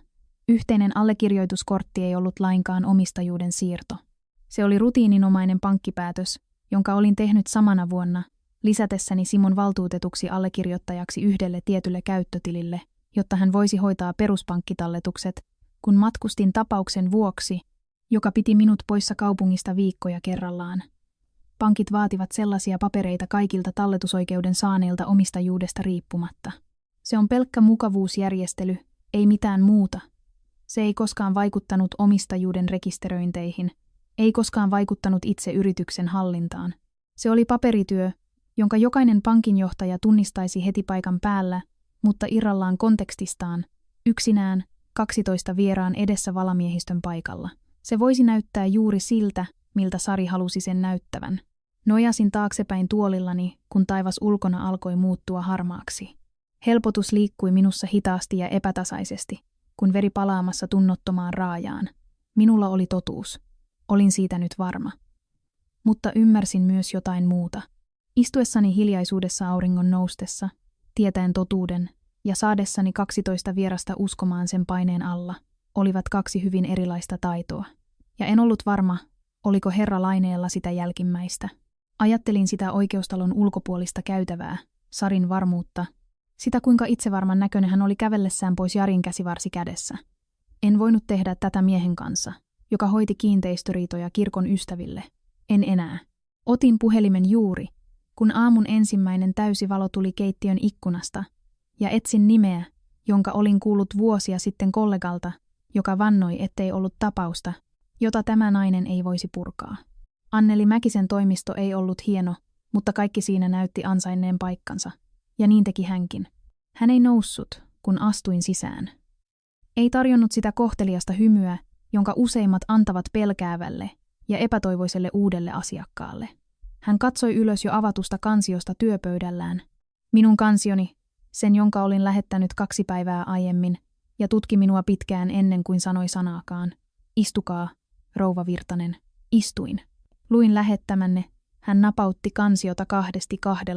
S1: Yhteinen allekirjoituskortti ei ollut lainkaan omistajuuden siirto. Se oli rutiininomainen pankkipäätös, jonka olin tehnyt samana vuonna, lisätessäni Simon valtuutetuksi allekirjoittajaksi yhdelle tietylle käyttötilille, jotta hän voisi hoitaa peruspankkitalletukset, kun matkustin tapauksen vuoksi, joka piti minut poissa kaupungista viikkoja kerrallaan. Pankit vaativat sellaisia papereita kaikilta talletusoikeuden saaneilta omistajuudesta riippumatta. Se on pelkkä mukavuusjärjestely, ei mitään muuta. Se ei koskaan vaikuttanut omistajuuden rekisteröinteihin, ei koskaan vaikuttanut itse yrityksen hallintaan. Se oli paperityö, jonka jokainen pankinjohtaja tunnistaisi heti paikan päällä, mutta irrallaan kontekstistaan, yksinään, 12 vieraan edessä valamiehistön paikalla. Se voisi näyttää juuri siltä, miltä Sari halusi sen näyttävän. Nojasin taaksepäin tuolillani, kun taivas ulkona alkoi muuttua harmaaksi. Helpotus liikkui minussa hitaasti ja epätasaisesti, kun veri palaamassa tunnottomaan raajaan. Minulla oli totuus. Olin siitä nyt varma. Mutta ymmärsin myös jotain muuta. Istuessani hiljaisuudessa auringon noustessa, tietäen totuuden, ja saadessani 12 vierasta uskomaan sen paineen alla, olivat kaksi hyvin erilaista taitoa. Ja en ollut varma, oliko herra Laineella sitä jälkimmäistä. Ajattelin sitä oikeustalon ulkopuolista käytävää, Sarin varmuutta, sitä kuinka itsevarman näköinen hän oli kävellessään pois Jarin käsivarsi kädessä. En voinut tehdä tätä miehen kanssa, joka hoiti kiinteistöriitoja kirkon ystäville. En enää. Otin puhelimen juuri, kun aamun ensimmäinen täysi valo tuli keittiön ikkunasta, ja etsin nimeä, jonka olin kuullut vuosia sitten kollegalta, joka vannoi, ettei ollut tapausta, jota tämä nainen ei voisi purkaa. Anneli Mäkisen toimisto ei ollut hieno, mutta kaikki siinä näytti ansainneen paikkansa, ja niin teki hänkin. Hän ei noussut, kun astuin sisään. Ei tarjonnut sitä kohteliasta hymyä, jonka useimmat antavat pelkäävälle ja epätoivoiselle uudelle asiakkaalle. Hän katsoi ylös jo avatusta kansiosta työpöydällään. Minun kansioni, sen jonka olin lähettänyt 2 päivää aiemmin, ja tutki minua pitkään ennen kuin sanoi sanaakaan. Istukaa, rouva Virtanen. Istuin. Luin lähettämänne. Hän napautti kansiota 2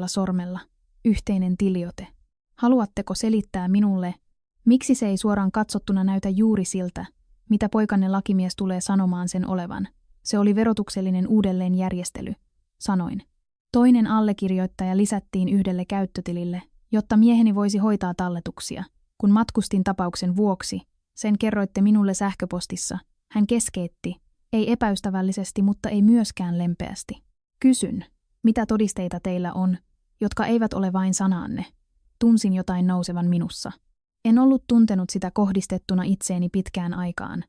S1: sormella. Yhteinen tiliote. Haluatteko selittää minulle, miksi se ei suoraan katsottuna näytä juuri siltä, mitä poikanne lakimies tulee sanomaan sen olevan? Se oli verotuksellinen uudelleenjärjestely, sanoin. Toinen allekirjoittaja lisättiin yhdelle käyttötilille, jotta mieheni voisi hoitaa talletuksia. Kun matkustin tapauksen vuoksi, sen kerroitte minulle sähköpostissa. Hän keskeytti, ei epäystävällisesti, mutta ei myöskään lempeästi. Kysyn, mitä todisteita teillä on, jotka eivät ole vain sanaanne. Tunsin jotain nousevan minussa. En ollut tuntenut sitä kohdistettuna itseeni pitkään aikaan.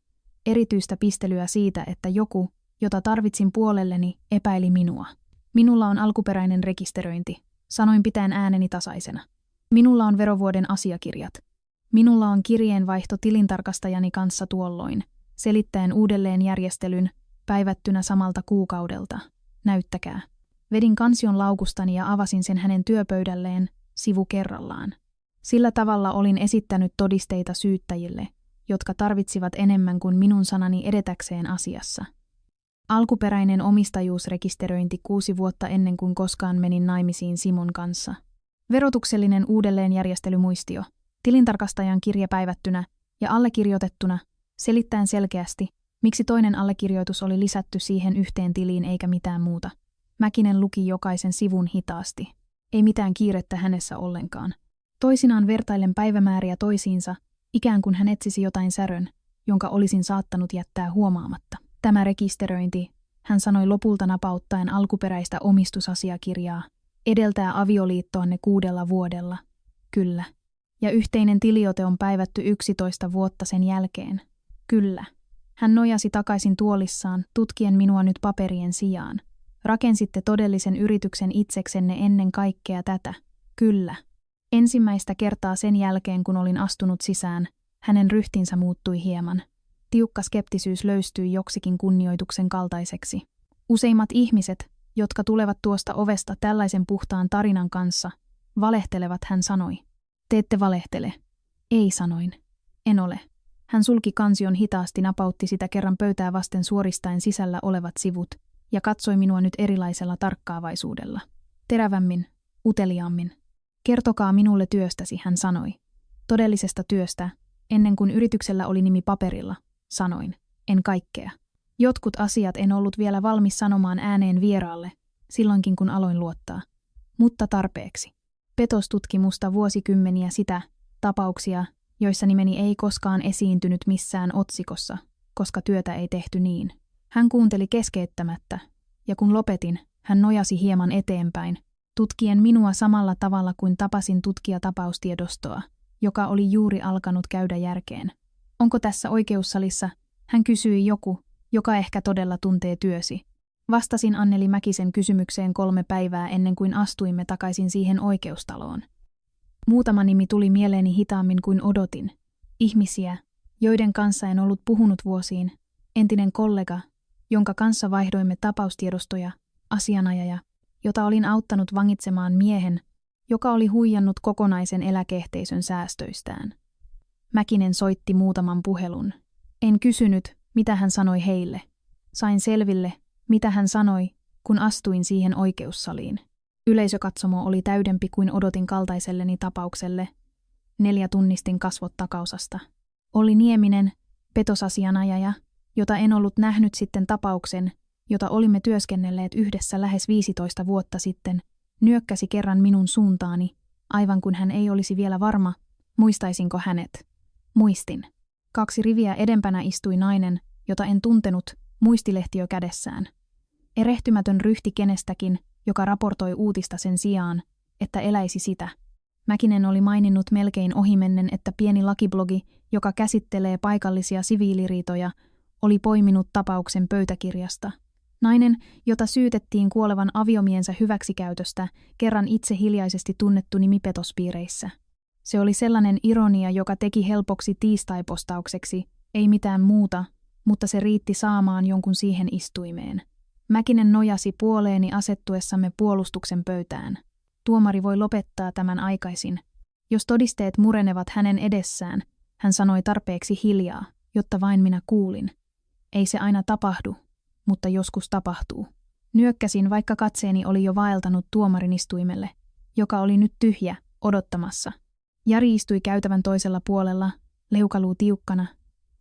S1: Erityistä pistelyä siitä, että joku, jota tarvitsin puolelleni, epäili minua. Minulla on alkuperäinen rekisteröinti, sanoin pitäen ääneni tasaisena. Minulla on verovuoden asiakirjat. Minulla on kirjeenvaihto tilintarkastajani kanssa tuolloin, selittäen uudelleenjärjestelyn, päivättynä samalta kuukaudelta. Näyttäkää. Vedin kansion laukustani ja avasin sen hänen työpöydälleen, sivu kerrallaan. Sillä tavalla olin esittänyt todisteita syyttäjille, jotka tarvitsivat enemmän kuin minun sanani edetäkseen asiassa. Alkuperäinen omistajuusrekisteröinti 6 vuotta ennen kuin koskaan menin naimisiin Simon kanssa. Verotuksellinen uudelleenjärjestelymuistio, tilintarkastajan kirje päivättynä ja allekirjoitettuna, selittäen selkeästi, miksi toinen allekirjoitus oli lisätty siihen yhteen tiliin eikä mitään muuta. Mäkinen luki jokaisen sivun hitaasti. Ei mitään kiirettä hänessä ollenkaan. Toisinaan vertailen päivämääriä toisiinsa, ikään kuin hän etsisi jotain särön, jonka olisin saattanut jättää huomaamatta. Tämä rekisteröinti, hän sanoi lopulta napauttaen alkuperäistä omistusasiakirjaa, edeltää avioliittoanne 6 vuodella. Kyllä. Ja yhteinen tiliote on päivätty 11 vuotta sen jälkeen. Kyllä. Hän nojasi takaisin tuolissaan, tutkien minua nyt paperien sijaan. Rakensitte todellisen yrityksen itseksenne ennen kaikkea tätä. Kyllä. Ensimmäistä kertaa sen jälkeen, kun olin astunut sisään, hänen ryhtinsä muuttui hieman. Tiukka skeptisyys löystyi joksikin kunnioituksen kaltaiseksi. Useimmat ihmiset, jotka tulevat tuosta ovesta tällaisen puhtaan tarinan kanssa, valehtelevat, hän sanoi. Te ette valehtele. Ei, sanoin. En ole. Hän sulki kansion hitaasti, napautti sitä kerran pöytää vasten suoristaen sisällä olevat sivut ja katsoi minua nyt erilaisella tarkkaavaisuudella. Terävämmin, uteliaammin. Kertokaa minulle työstäsi, hän sanoi. Todellisesta työstä, ennen kuin yrityksellä oli nimi paperilla, sanoin. En kaikkea. Jotkut asiat en ollut vielä valmis sanomaan ääneen vieraalle, silloinkin kun aloin luottaa. Mutta tarpeeksi. Petos tutki musta vuosikymmeniä sitä, tapauksia, joissa nimeni ei koskaan esiintynyt missään otsikossa, koska työtä ei tehty niin. Hän kuunteli keskeyttämättä, ja kun lopetin, hän nojasi hieman eteenpäin, tutkien minua samalla tavalla kuin tapasin tutkia tapaustiedostoa, joka oli juuri alkanut käydä järkeen. Onko tässä oikeussalissa? Hän kysyi joku, joka ehkä todella tuntee työsi. Vastasin Anneli Mäkisen kysymykseen 3 päivää ennen kuin astuimme takaisin siihen oikeustaloon. Muutama nimi tuli mieleeni hitaammin kuin odotin. Ihmisiä, joiden kanssa en ollut puhunut vuosiin. Entinen kollega, jonka kanssa vaihdoimme tapaustiedostoja, asianajaja, jota olin auttanut vangitsemaan miehen, joka oli huijannut kokonaisen eläkeyhteisön säästöistään. Mäkinen soitti muutaman puhelun. En kysynyt, mitä hän sanoi heille. Sain selville, mitä hän sanoi, kun astuin siihen oikeussaliin. Yleisökatsomo oli täydempi kuin odotin kaltaiselleni tapaukselle. 4 tunnistin kasvot takaosasta. Olli Nieminen, petosasianajaja, jota en ollut nähnyt sitten tapauksen, jota olimme työskennelleet yhdessä lähes 15 vuotta sitten, nyökkäsi kerran minun suuntaani, aivan kuin hän ei olisi vielä varma, muistaisinko hänet. Muistin. 2 riviä edempänä istui nainen, jota en tuntenut, muistilehtiö kädessään. Erehtymätön ryhti kenestäkin, joka raportoi uutista sen sijaan, että eläisi sitä. Mäkinen oli maininnut melkein ohimennen, että pieni lakiblogi, joka käsittelee paikallisia siviiliriitoja, oli poiminut tapauksen pöytäkirjasta. Nainen, jota syytettiin kuolevan aviomiensä hyväksikäytöstä, kerran itse hiljaisesti tunnettu nimi petospiireissä. Se oli sellainen ironia, joka teki helpoksi tiistaipostaukseksi, ei mitään muuta, mutta se riitti saamaan jonkun siihen istuimeen. Mäkinen nojasi puoleeni asettuessamme puolustuksen pöytään. Tuomari voi lopettaa tämän aikaisin. Jos todisteet murenevat hänen edessään, hän sanoi tarpeeksi hiljaa, jotta vain minä kuulin. Ei se aina tapahdu, mutta joskus tapahtuu. Nyökkäsin, vaikka katseeni oli jo vaeltanut tuomarin istuimelle, joka oli nyt tyhjä, odottamassa. Jari istui käytävän toisella puolella, leukaluu tiukkana,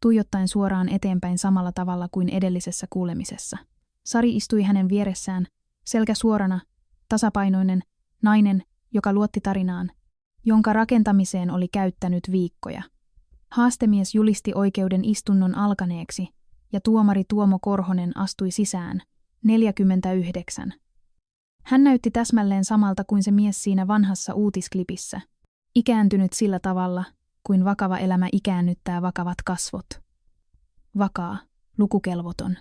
S1: tuijottaen suoraan eteenpäin samalla tavalla kuin edellisessä kuulemisessa. Sari istui hänen vieressään, selkä suorana, tasapainoinen, nainen, joka luotti tarinaan, jonka rakentamiseen oli käyttänyt viikkoja. Haastemies julisti oikeuden istunnon alkaneeksi, ja tuomari Tuomo Korhonen astui sisään, 49. Hän näytti täsmälleen samalta kuin se mies siinä vanhassa uutisklipissä, ikääntynyt sillä tavalla, kuin vakava elämä ikäännyttää vakavat kasvot. Vakaa, lukukelvoton.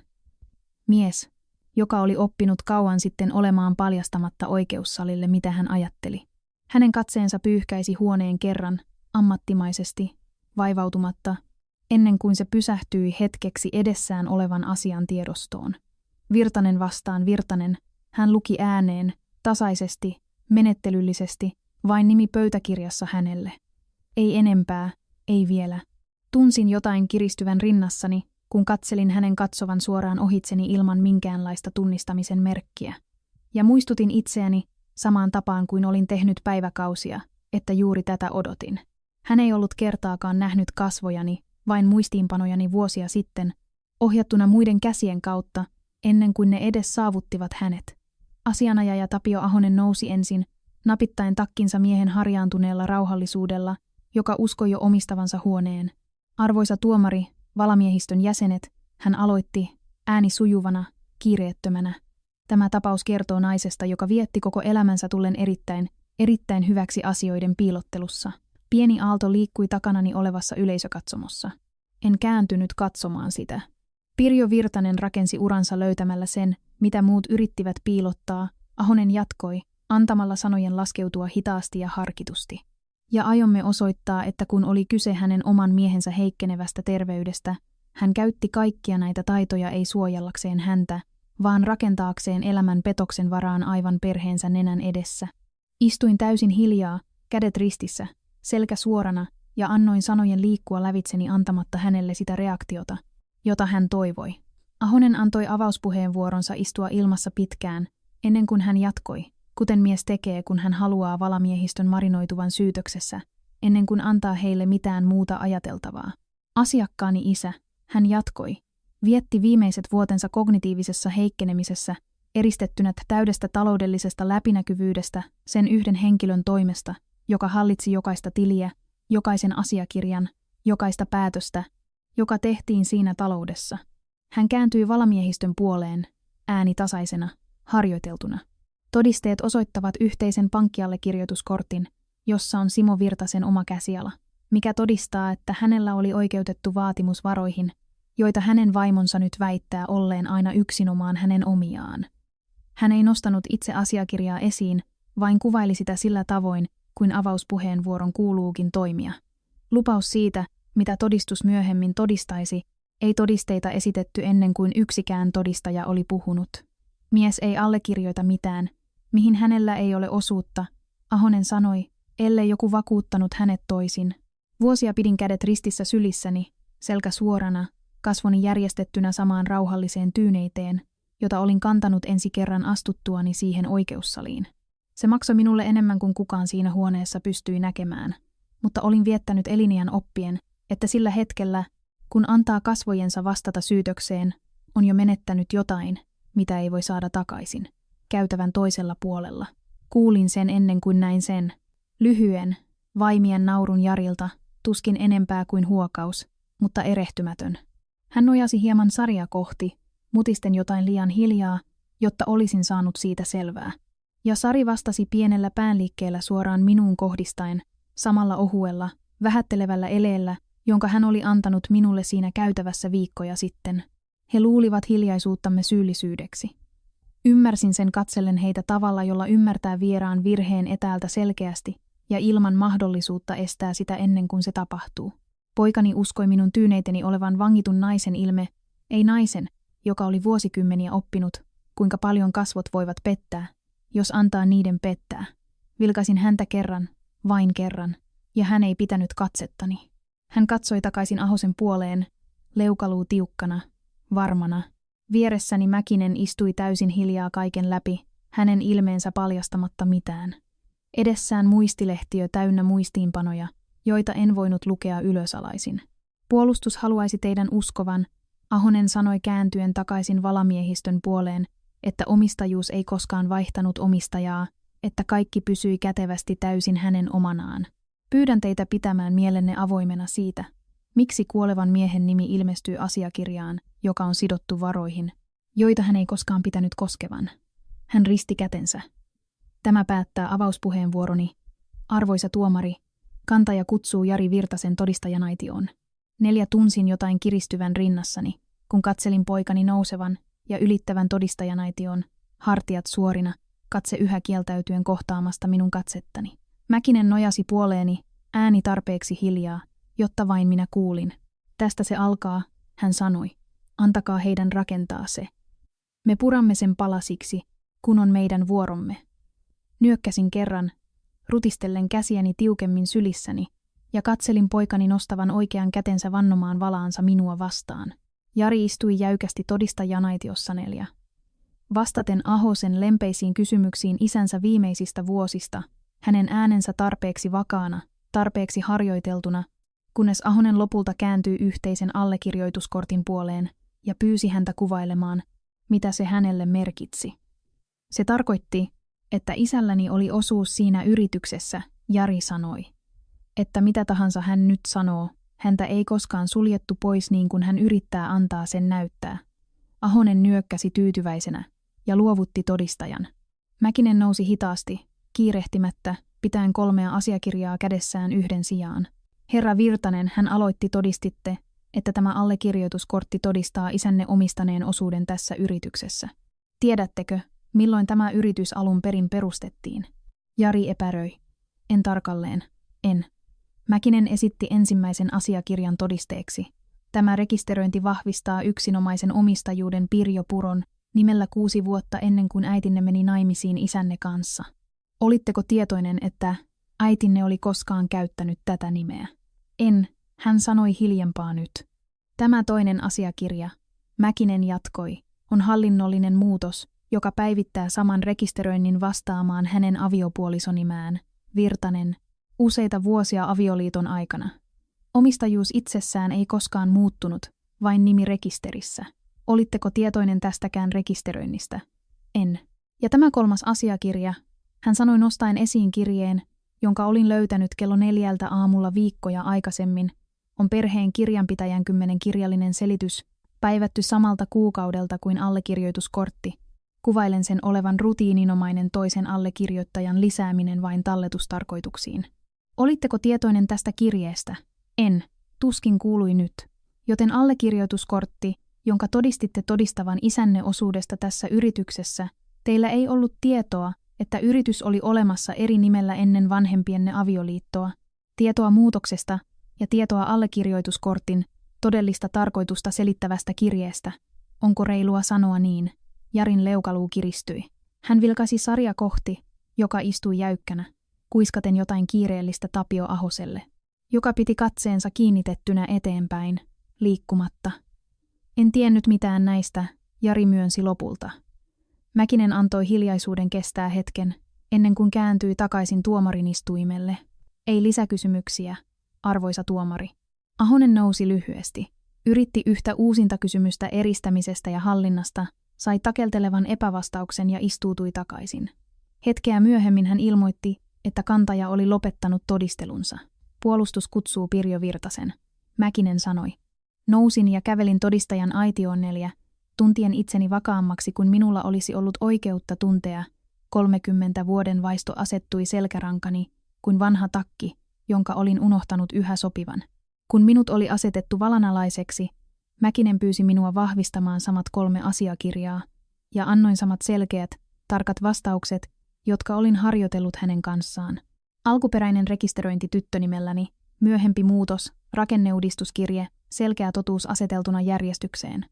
S1: Mies, joka oli oppinut kauan sitten olemaan paljastamatta oikeussalille, mitä hän ajatteli. Hänen katseensa pyyhkäisi huoneen kerran, ammattimaisesti, vaivautumatta, ennen kuin se pysähtyi hetkeksi edessään olevan asian tiedostoon. Virtanen vastaan Virtanen, hän luki ääneen, tasaisesti, menettelyllisesti, vain nimi pöytäkirjassa hänelle. Ei enempää, ei vielä. Tunsin jotain kiristyvän rinnassani, kun katselin hänen katsovan suoraan ohitseni ilman minkäänlaista tunnistamisen merkkiä. Ja muistutin itseäni, samaan tapaan kuin olin tehnyt päiväkausia, että juuri tätä odotin. Hän ei ollut kertaakaan nähnyt kasvojani, vain muistiinpanojani vuosia sitten, ohjattuna muiden käsien kautta, ennen kuin ne edes saavuttivat hänet. Asianajaja Tapio Ahonen nousi ensin, napittaen takkinsa miehen harjaantuneella rauhallisuudella, joka uskoi jo omistavansa huoneen. Arvoisa tuomari, valamiehistön jäsenet, hän aloitti, ääni sujuvana, kiireettömänä. Tämä tapaus kertoo naisesta, joka vietti koko elämänsä tullen erittäin hyväksi asioiden piilottelussa. Pieni aalto liikkui takanani olevassa yleisökatsomossa. En kääntynyt katsomaan sitä. Pirjo Virtanen rakensi uransa löytämällä sen, mitä muut yrittivät piilottaa, Ahonen jatkoi, antamalla sanojen laskeutua hitaasti ja harkitusti. Ja aiomme osoittaa, että kun oli kyse hänen oman miehensä heikkenevästä terveydestä, hän käytti kaikkia näitä taitoja ei suojellakseen häntä, vaan rakentaakseen elämän petoksen varaan aivan perheensä nenän edessä. Istuin täysin hiljaa, kädet ristissä, selkä suorana ja annoin sanojen liikkua lävitseni antamatta hänelle sitä reaktiota, jota hän toivoi. Ahonen antoi avauspuheenvuoronsa istua ilmassa pitkään, ennen kuin hän jatkoi, kuten mies tekee, kun hän haluaa valamiehistön marinoituvan syytöksessä, ennen kuin antaa heille mitään muuta ajateltavaa. Asiakkaani isä, hän jatkoi, vietti viimeiset vuotensa kognitiivisessa heikkenemisessä, eristettynä täydestä taloudellisesta läpinäkyvyydestä sen yhden henkilön toimesta, joka hallitsi jokaista tiliä, jokaisen asiakirjan, jokaista päätöstä, joka tehtiin siinä taloudessa. Hän kääntyi valamiehistön puoleen, ääni tasaisena, harjoiteltuna. Todisteet osoittavat yhteisen pankkiallekirjoituskortin, jossa on Simo Virtasen oma käsiala, mikä todistaa, että hänellä oli oikeutettu vaatimus varoihin, joita hänen vaimonsa nyt väittää olleen aina yksinomaan hänen omiaan. Hän ei nostanut itse asiakirjaa esiin, vain kuvaili sitä sillä tavoin, kuin avauspuheenvuoron kuuluukin toimia. Lupaus siitä, mitä todistus myöhemmin todistaisi, ei todisteita esitetty ennen kuin yksikään todistaja oli puhunut. Mies ei allekirjoita mitään, mihin hänellä ei ole osuutta, Ahonen sanoi, ellei joku vakuuttanut hänet toisin. Vuosia pidin kädet ristissä sylissäni, selkä suorana, kasvoni järjestettynä samaan rauhalliseen tyyneyteen, jota olin kantanut ensi kerran astuttuani siihen oikeussaliin. Se maksoi minulle enemmän kuin kukaan siinä huoneessa pystyi näkemään, mutta olin viettänyt eliniän oppien, että sillä hetkellä, kun antaa kasvojensa vastata syytökseen, on jo menettänyt jotain, mitä ei voi saada takaisin, käytävän toisella puolella. Kuulin sen ennen kuin näin sen. Lyhyen, vaimien naurun Jarilta, tuskin enempää kuin huokaus, mutta erehtymätön. Hän nojasi hieman Saria kohti, mutisten jotain liian hiljaa, jotta olisin saanut siitä selvää. Ja Sari vastasi pienellä päänliikkeellä suoraan minuun kohdistaen, samalla ohuella, vähättelevällä eleellä, jonka hän oli antanut minulle siinä käytävässä viikkoja sitten. He luulivat hiljaisuuttamme syyllisyydeksi. Ymmärsin sen katsellen heitä tavalla, jolla ymmärtää vieraan virheen etäältä selkeästi ja ilman mahdollisuutta estää sitä ennen kuin se tapahtuu. Poikani uskoi minun tyyneiteni olevan vangitun naisen ilme, ei naisen, joka oli vuosikymmeniä oppinut, kuinka paljon kasvot voivat pettää, jos antaa niiden pettää. Vilkaisin häntä kerran, vain kerran, ja hän ei pitänyt katsettani. Hän katsoi takaisin Ahosen puoleen, leukaluu tiukkana, varmana. Vieressäni Mäkinen istui täysin hiljaa kaiken läpi, hänen ilmeensä paljastamatta mitään. Edessään muistilehtiö täynnä muistiinpanoja, joita en voinut lukea ylösalaisin. Puolustus haluaisi teidän uskovan, Ahonen sanoi kääntyen takaisin valamiehistön puoleen, että omistajuus ei koskaan vaihtanut omistajaa, että kaikki pysyi kätevästi täysin hänen omanaan. Pyydän teitä pitämään mielenne avoimena siitä, miksi kuolevan miehen nimi ilmestyy asiakirjaan, joka on sidottu varoihin, joita hän ei koskaan pitänyt koskevan. Hän risti kätensä. Tämä päättää avauspuheenvuoroni. Arvoisa tuomari, kantaja kutsuu Jari Virtasen todistajanaitioon. 4 tunsin jotain kiristyvän rinnassani, kun katselin poikani nousevan ja ylittävän todistajanaitioon, hartiat suorina, katse yhä kieltäytyen kohtaamasta minun katsettani. Mäkinen nojasi puoleeni, ääni tarpeeksi hiljaa, jotta vain minä kuulin. Tästä se alkaa, hän sanoi. Antakaa heidän rakentaa se. Me puramme sen palasiksi, kun on meidän vuoromme. Nyökkäsin kerran, rutistellen käsiäni tiukemmin sylissäni, ja katselin poikani nostavan oikean kätensä vannomaan valaansa minua vastaan. Jari istui jäykästi todistajanaitiossa 4. Vastaten Ahosen lempeisiin kysymyksiin isänsä viimeisistä vuosista, hänen äänensä tarpeeksi vakaana, tarpeeksi harjoiteltuna, kunnes Ahonen lopulta kääntyi yhteisen allekirjoituskortin puoleen ja pyysi häntä kuvailemaan, mitä se hänelle merkitsi. Se tarkoitti, että isälläni oli osuus siinä yrityksessä, Jari sanoi. Että mitä tahansa hän nyt sanoo, häntä ei koskaan suljettu pois niin kuin hän yrittää antaa sen näyttää. Ahonen nyökkäsi tyytyväisenä ja luovutti todistajan. Mäkinen nousi hitaasti, kiirehtimättä, pitäen 3 asiakirjaa kädessään yhden sijaan. Herra Virtanen, hän aloitti todistitte, että tämä allekirjoituskortti todistaa isänne omistaneen osuuden tässä yrityksessä. Tiedättekö, milloin tämä yritys alun perin perustettiin? Jari epäröi. En tarkalleen. En. Mäkinen esitti ensimmäisen asiakirjan todisteeksi. Tämä rekisteröinti vahvistaa yksinomaisen omistajuuden Pirjo Puron nimellä 6 vuotta ennen kuin äitinne meni naimisiin isänne kanssa. Olitteko tietoinen, että äitinne oli koskaan käyttänyt tätä nimeä? En, hän sanoi hiljempaa nyt. Tämä toinen asiakirja, Mäkinen jatkoi, on hallinnollinen muutos, joka päivittää saman rekisteröinnin vastaamaan hänen aviopuolisonimään, Virtanen, useita vuosia avioliiton aikana. Omistajuus itsessään ei koskaan muuttunut, vain nimi rekisterissä. Olitteko tietoinen tästäkään rekisteröinnistä? En. Ja tämä kolmas asiakirja, hän sanoi nostaen esiin kirjeen, jonka olin löytänyt kello 4 aamulla viikkoja aikaisemmin, on perheen kirjanpitäjän 10 kirjallinen selitys, päivätty samalta kuukaudelta kuin allekirjoituskortti. Kuvailen sen olevan rutiininomainen toisen allekirjoittajan lisääminen vain talletustarkoituksiin. Olitteko tietoinen tästä kirjeestä? En, tuskin kuului nyt. Joten allekirjoituskortti, jonka todistitte todistavan isänne osuudesta tässä yrityksessä, teillä ei ollut tietoa, että yritys oli olemassa eri nimellä ennen vanhempienne avioliittoa, tietoa muutoksesta ja tietoa allekirjoituskortin todellista tarkoitusta selittävästä kirjeestä. Onko reilua sanoa niin? Jarin leukaluu kiristyi. Hän vilkasi Saria kohti, joka istui jäykkänä, kuiskaten jotain kiireellistä Tapio Ahoselle, joka piti katseensa kiinnitettynä eteenpäin, liikkumatta. En tiennyt mitään näistä, Jari myönsi lopulta. Mäkinen antoi hiljaisuuden kestää hetken, ennen kuin kääntyi takaisin tuomarin istuimelle. Ei lisäkysymyksiä, arvoisa tuomari. Ahonen nousi lyhyesti, yritti yhtä uusinta kysymystä eristämisestä ja hallinnasta, sai takeltelevan epävastauksen ja istuutui takaisin. Hetkeä myöhemmin hän ilmoitti, että kantaja oli lopettanut todistelunsa. Puolustus kutsuu Pirjo Virtasen. Mäkinen sanoi. Nousin ja kävelin todistajan aitioon 4, tuntien itseni vakaammaksi kuin minulla olisi ollut oikeutta tuntea. 30 vuoden vaisto asettui selkärankani, kuin vanha takki, jonka olin unohtanut yhä sopivan. Kun minut oli asetettu valanalaiseksi, Mäkinen pyysi minua vahvistamaan samat 3 asiakirjaa, ja annoin samat selkeät, tarkat vastaukset, jotka olin harjoitellut hänen kanssaan. Alkuperäinen rekisteröinti tyttönimelläni, myöhempi muutos, rakenneuudistuskirje, selkeä totuus aseteltuna järjestykseen.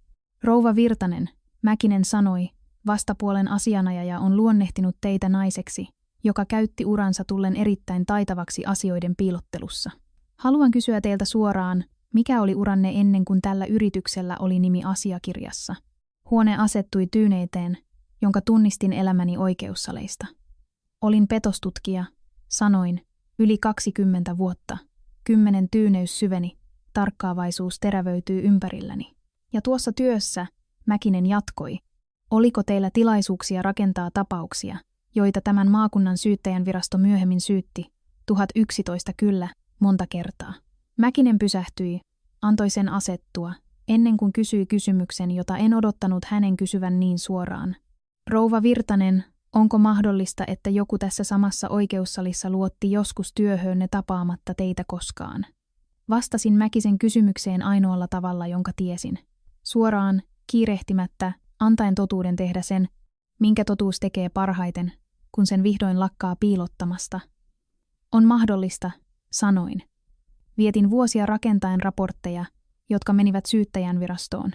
S1: Rouva Virtanen, Mäkinen sanoi, vastapuolen asianajaja on luonnehtinut teitä naiseksi, joka käytti uransa tullen erittäin taitavaksi asioiden piilottelussa. Haluan kysyä teiltä suoraan, mikä oli uranne ennen kuin tällä yrityksellä oli nimi asiakirjassa? Huone asettui tyyneyteen, jonka tunnistin elämäni oikeussaleista. Olin petostutkija, sanoin, yli 20 vuotta. 10 tyyneys syveni, tarkkaavaisuus terävöityy ympärilläni. Ja tuossa työssä, Mäkinen jatkoi, oliko teillä tilaisuuksia rakentaa tapauksia, joita tämän maakunnan syyttäjänvirasto myöhemmin syytti, 1011 kyllä, monta kertaa. Mäkinen pysähtyi, antoi sen asettua, ennen kuin kysyi kysymyksen, jota en odottanut hänen kysyvän niin suoraan. Rouva Virtanen, onko mahdollista, että joku tässä samassa oikeussalissa luotti joskus työhönne tapaamatta teitä koskaan? Vastasin Mäkisen kysymykseen ainoalla tavalla, jonka tiesin. Suoraan, kiirehtimättä, antaen totuuden tehdä sen, minkä totuus tekee parhaiten, kun sen vihdoin lakkaa piilottamasta. On mahdollista, sanoin. Vietin vuosia rakentaen raportteja, jotka menivät syyttäjänvirastoon.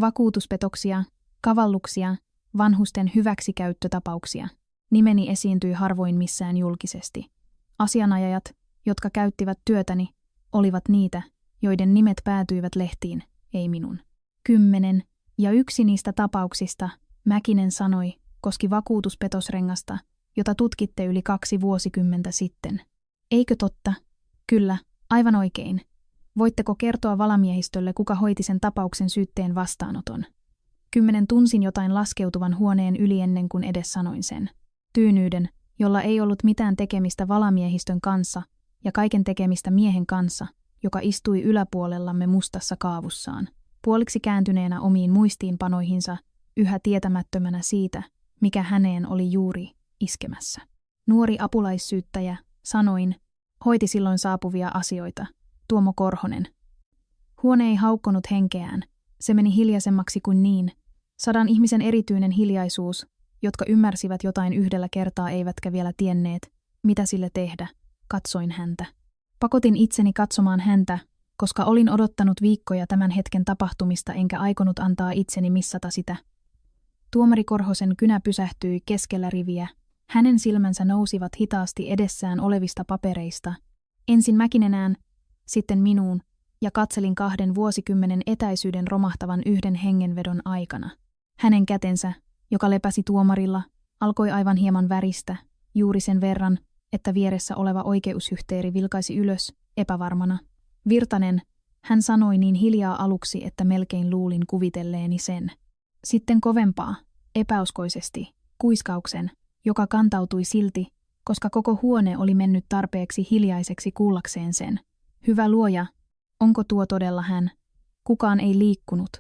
S1: Vakuutuspetoksia, kavalluksia, vanhusten hyväksikäyttötapauksia. Nimeni esiintyi harvoin missään julkisesti. Asianajajat, jotka käyttivät työtäni, olivat niitä, joiden nimet päätyivät lehtiin, ei minun. 10, ja yksi niistä tapauksista, Mäkinen sanoi, koski vakuutuspetosrengasta, jota tutkitte yli 2 vuosikymmentä sitten. Eikö totta? Kyllä, aivan oikein. Voitteko kertoa valamiehistölle, kuka hoiti sen tapauksen syytteen vastaanoton? 10 tunsin jotain laskeutuvan huoneen yli ennen kuin edes sanoin sen. Tyynyyden, jolla ei ollut mitään tekemistä valamiehistön kanssa ja kaiken tekemistä miehen kanssa, joka istui yläpuolellamme mustassa kaavussaan, puoliksi kääntyneenä omiin muistiinpanoihinsa, yhä tietämättömänä siitä, mikä häneen oli juuri iskemässä. Nuori apulaissyyttäjä, sanoin, hoiti silloin saapuvia asioita, Tuomo Korhonen. Huone ei haukkonut henkeään, se meni hiljaisemmaksi kuin niin. 100 ihmisen erityinen hiljaisuus, jotka ymmärsivät jotain yhdellä kertaa eivätkä vielä tienneet, mitä sille tehdä, katsoin häntä. Pakotin itseni katsomaan häntä, koska olin odottanut viikkoja tämän hetken tapahtumista enkä aikonut antaa itseni missata sitä. Tuomari Korhosen kynä pysähtyi keskellä riviä. Hänen silmänsä nousivat hitaasti edessään olevista papereista. Ensin Mäkinenään, sitten minuun, ja katselin 2 vuosikymmenen etäisyyden romahtavan yhden hengenvedon aikana. Hänen kätensä, joka lepäsi tuomarilla, alkoi aivan hieman väristä, juuri sen verran, että vieressä oleva oikeushyhteeri vilkaisi ylös, epävarmana. Virtanen, hän sanoi niin hiljaa aluksi, että melkein luulin kuvitelleeni sen. Sitten kovempaa, epäuskoisesti, kuiskauksen, joka kantautui silti, koska koko huone oli mennyt tarpeeksi hiljaiseksi kuullakseen sen. Hyvä luoja, onko tuo todella hän? Kukaan ei liikkunut.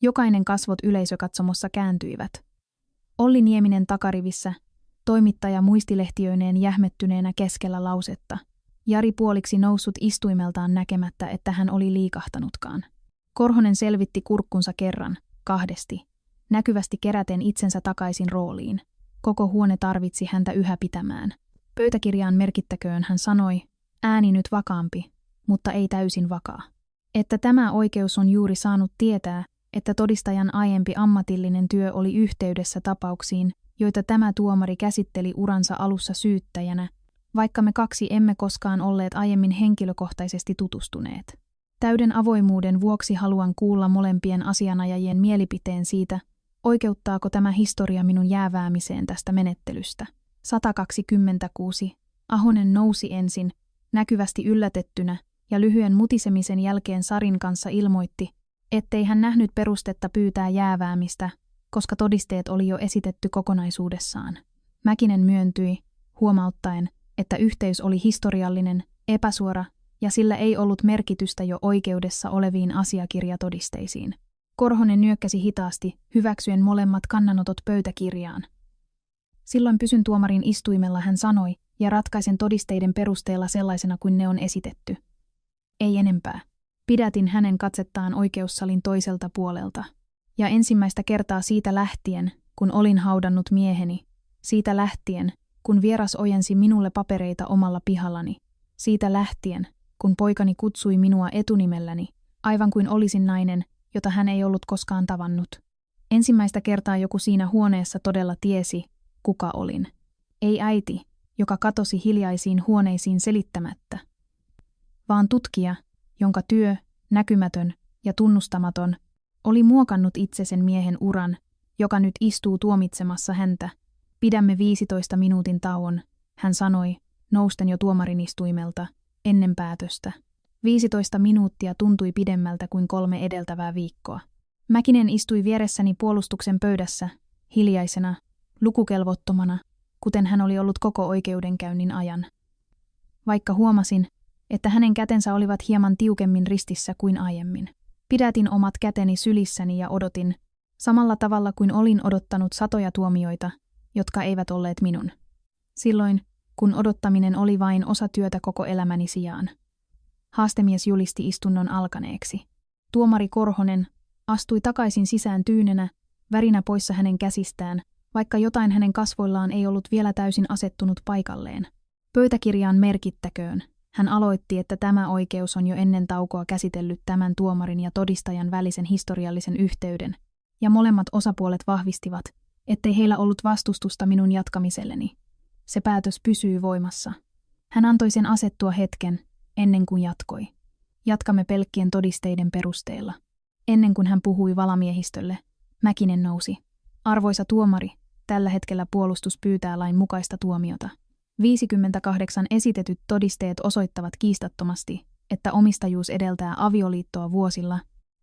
S1: Jokainen kasvot yleisökatsomossa kääntyivät. Olli Nieminen takarivissä, toimittaja muistilehtiöineen jähmettyneenä keskellä lausetta. Jari puoliksi noussut istuimeltaan näkemättä, että hän oli liikahtanutkaan. Korhonen selvitti kurkkunsa kerran, 2, näkyvästi keräten itsensä takaisin rooliin. Koko huone tarvitsi häntä yhä pitämään. Pöytäkirjaan merkittäköön, hän sanoi, ääni nyt vakaampi, mutta ei täysin vakaa. Että tämä oikeus on juuri saanut tietää, että todistajan aiempi ammatillinen työ oli yhteydessä tapauksiin, joita tämä tuomari käsitteli uransa alussa syyttäjänä, vaikka me 2 emme koskaan olleet aiemmin henkilökohtaisesti tutustuneet. Täyden avoimuuden vuoksi haluan kuulla molempien asianajajien mielipiteen siitä, oikeuttaako tämä historia minun jääväämiseen tästä menettelystä. 126. Ahonen nousi ensin, näkyvästi yllätettynä, ja lyhyen mutisemisen jälkeen Sarin kanssa ilmoitti, ettei hän nähnyt perustetta pyytää jääväämistä, koska todisteet oli jo esitetty kokonaisuudessaan. Mäkinen myöntyi, huomauttaen, että yhteys oli historiallinen, epäsuora, ja sillä ei ollut merkitystä jo oikeudessa oleviin asiakirjatodisteisiin. Korhonen nyökkäsi hitaasti, hyväksyen molemmat kannanotot pöytäkirjaan. Silloin pysyn tuomarin istuimella, hän sanoi, ja ratkaisen todisteiden perusteella sellaisena kuin ne on esitetty. Ei enempää. Pidätin hänen katsettaan oikeussalin toiselta puolelta. Ja ensimmäistä kertaa siitä lähtien, kun olin haudannut mieheni, siitä lähtien, kun vieras ojensi minulle papereita omalla pihallani, siitä lähtien, kun poikani kutsui minua etunimelläni, aivan kuin olisin nainen, jota hän ei ollut koskaan tavannut. Ensimmäistä kertaa joku siinä huoneessa todella tiesi, kuka olin. Ei äiti, joka katosi hiljaisiin huoneisiin selittämättä, vaan tutkija, jonka työ, näkymätön ja tunnustamaton, oli muokannut itse sen miehen uran, joka nyt istuu tuomitsemassa häntä. Pidämme 15 minuutin tauon, hän sanoi, nousten jo tuomarin istuimelta, ennen päätöstä. 15 minuuttia tuntui pidemmältä kuin 3 edeltävää viikkoa. Mäkinen istui vieressäni puolustuksen pöydässä, hiljaisena, lukukelvottomana, kuten hän oli ollut koko oikeudenkäynnin ajan. Vaikka huomasin, että hänen kätensä olivat hieman tiukemmin ristissä kuin aiemmin. Pidätin omat käteni sylissäni ja odotin, samalla tavalla kuin olin odottanut satoja tuomioita, jotka eivät olleet minun. Silloin, kun odottaminen oli vain osa työtä koko elämäni sijaan. Haastemies julisti istunnon alkaneeksi. Tuomari Korhonen astui takaisin sisään tyynenä, värinä poissa hänen käsistään, vaikka jotain hänen kasvoillaan ei ollut vielä täysin asettunut paikalleen. Pöytäkirjaan merkittäköön. Hän aloitti, että tämä oikeus on jo ennen taukoa käsitellyt tämän tuomarin ja todistajan välisen historiallisen yhteyden, ja molemmat osapuolet vahvistivat, ettei heillä ollut vastustusta minun jatkamiselleni. Se päätös pysyy voimassa. Hän antoi sen asettua hetken, ennen kuin jatkoi. Jatkamme pelkkien todisteiden perusteella. Ennen kuin hän puhui valamiehistölle, Mäkinen nousi. Arvoisa tuomari, tällä hetkellä puolustus pyytää lain mukaista tuomiota. 58 esitetyt todisteet osoittavat kiistattomasti, että omistajuus edeltää avioliittoa vuosilla,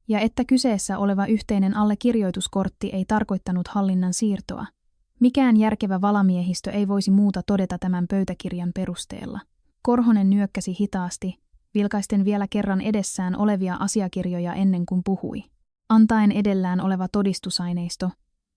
S1: ja että kyseessä oleva yhteinen allekirjoituskortti ei tarkoittanut hallinnan siirtoa. Mikään järkevä valamiehistö ei voisi muuta todeta tämän pöytäkirjan perusteella. Korhonen nyökkäsi hitaasti, vilkaisten vielä kerran edessään olevia asiakirjoja ennen kuin puhui. Antaen edellään oleva todistusaineisto,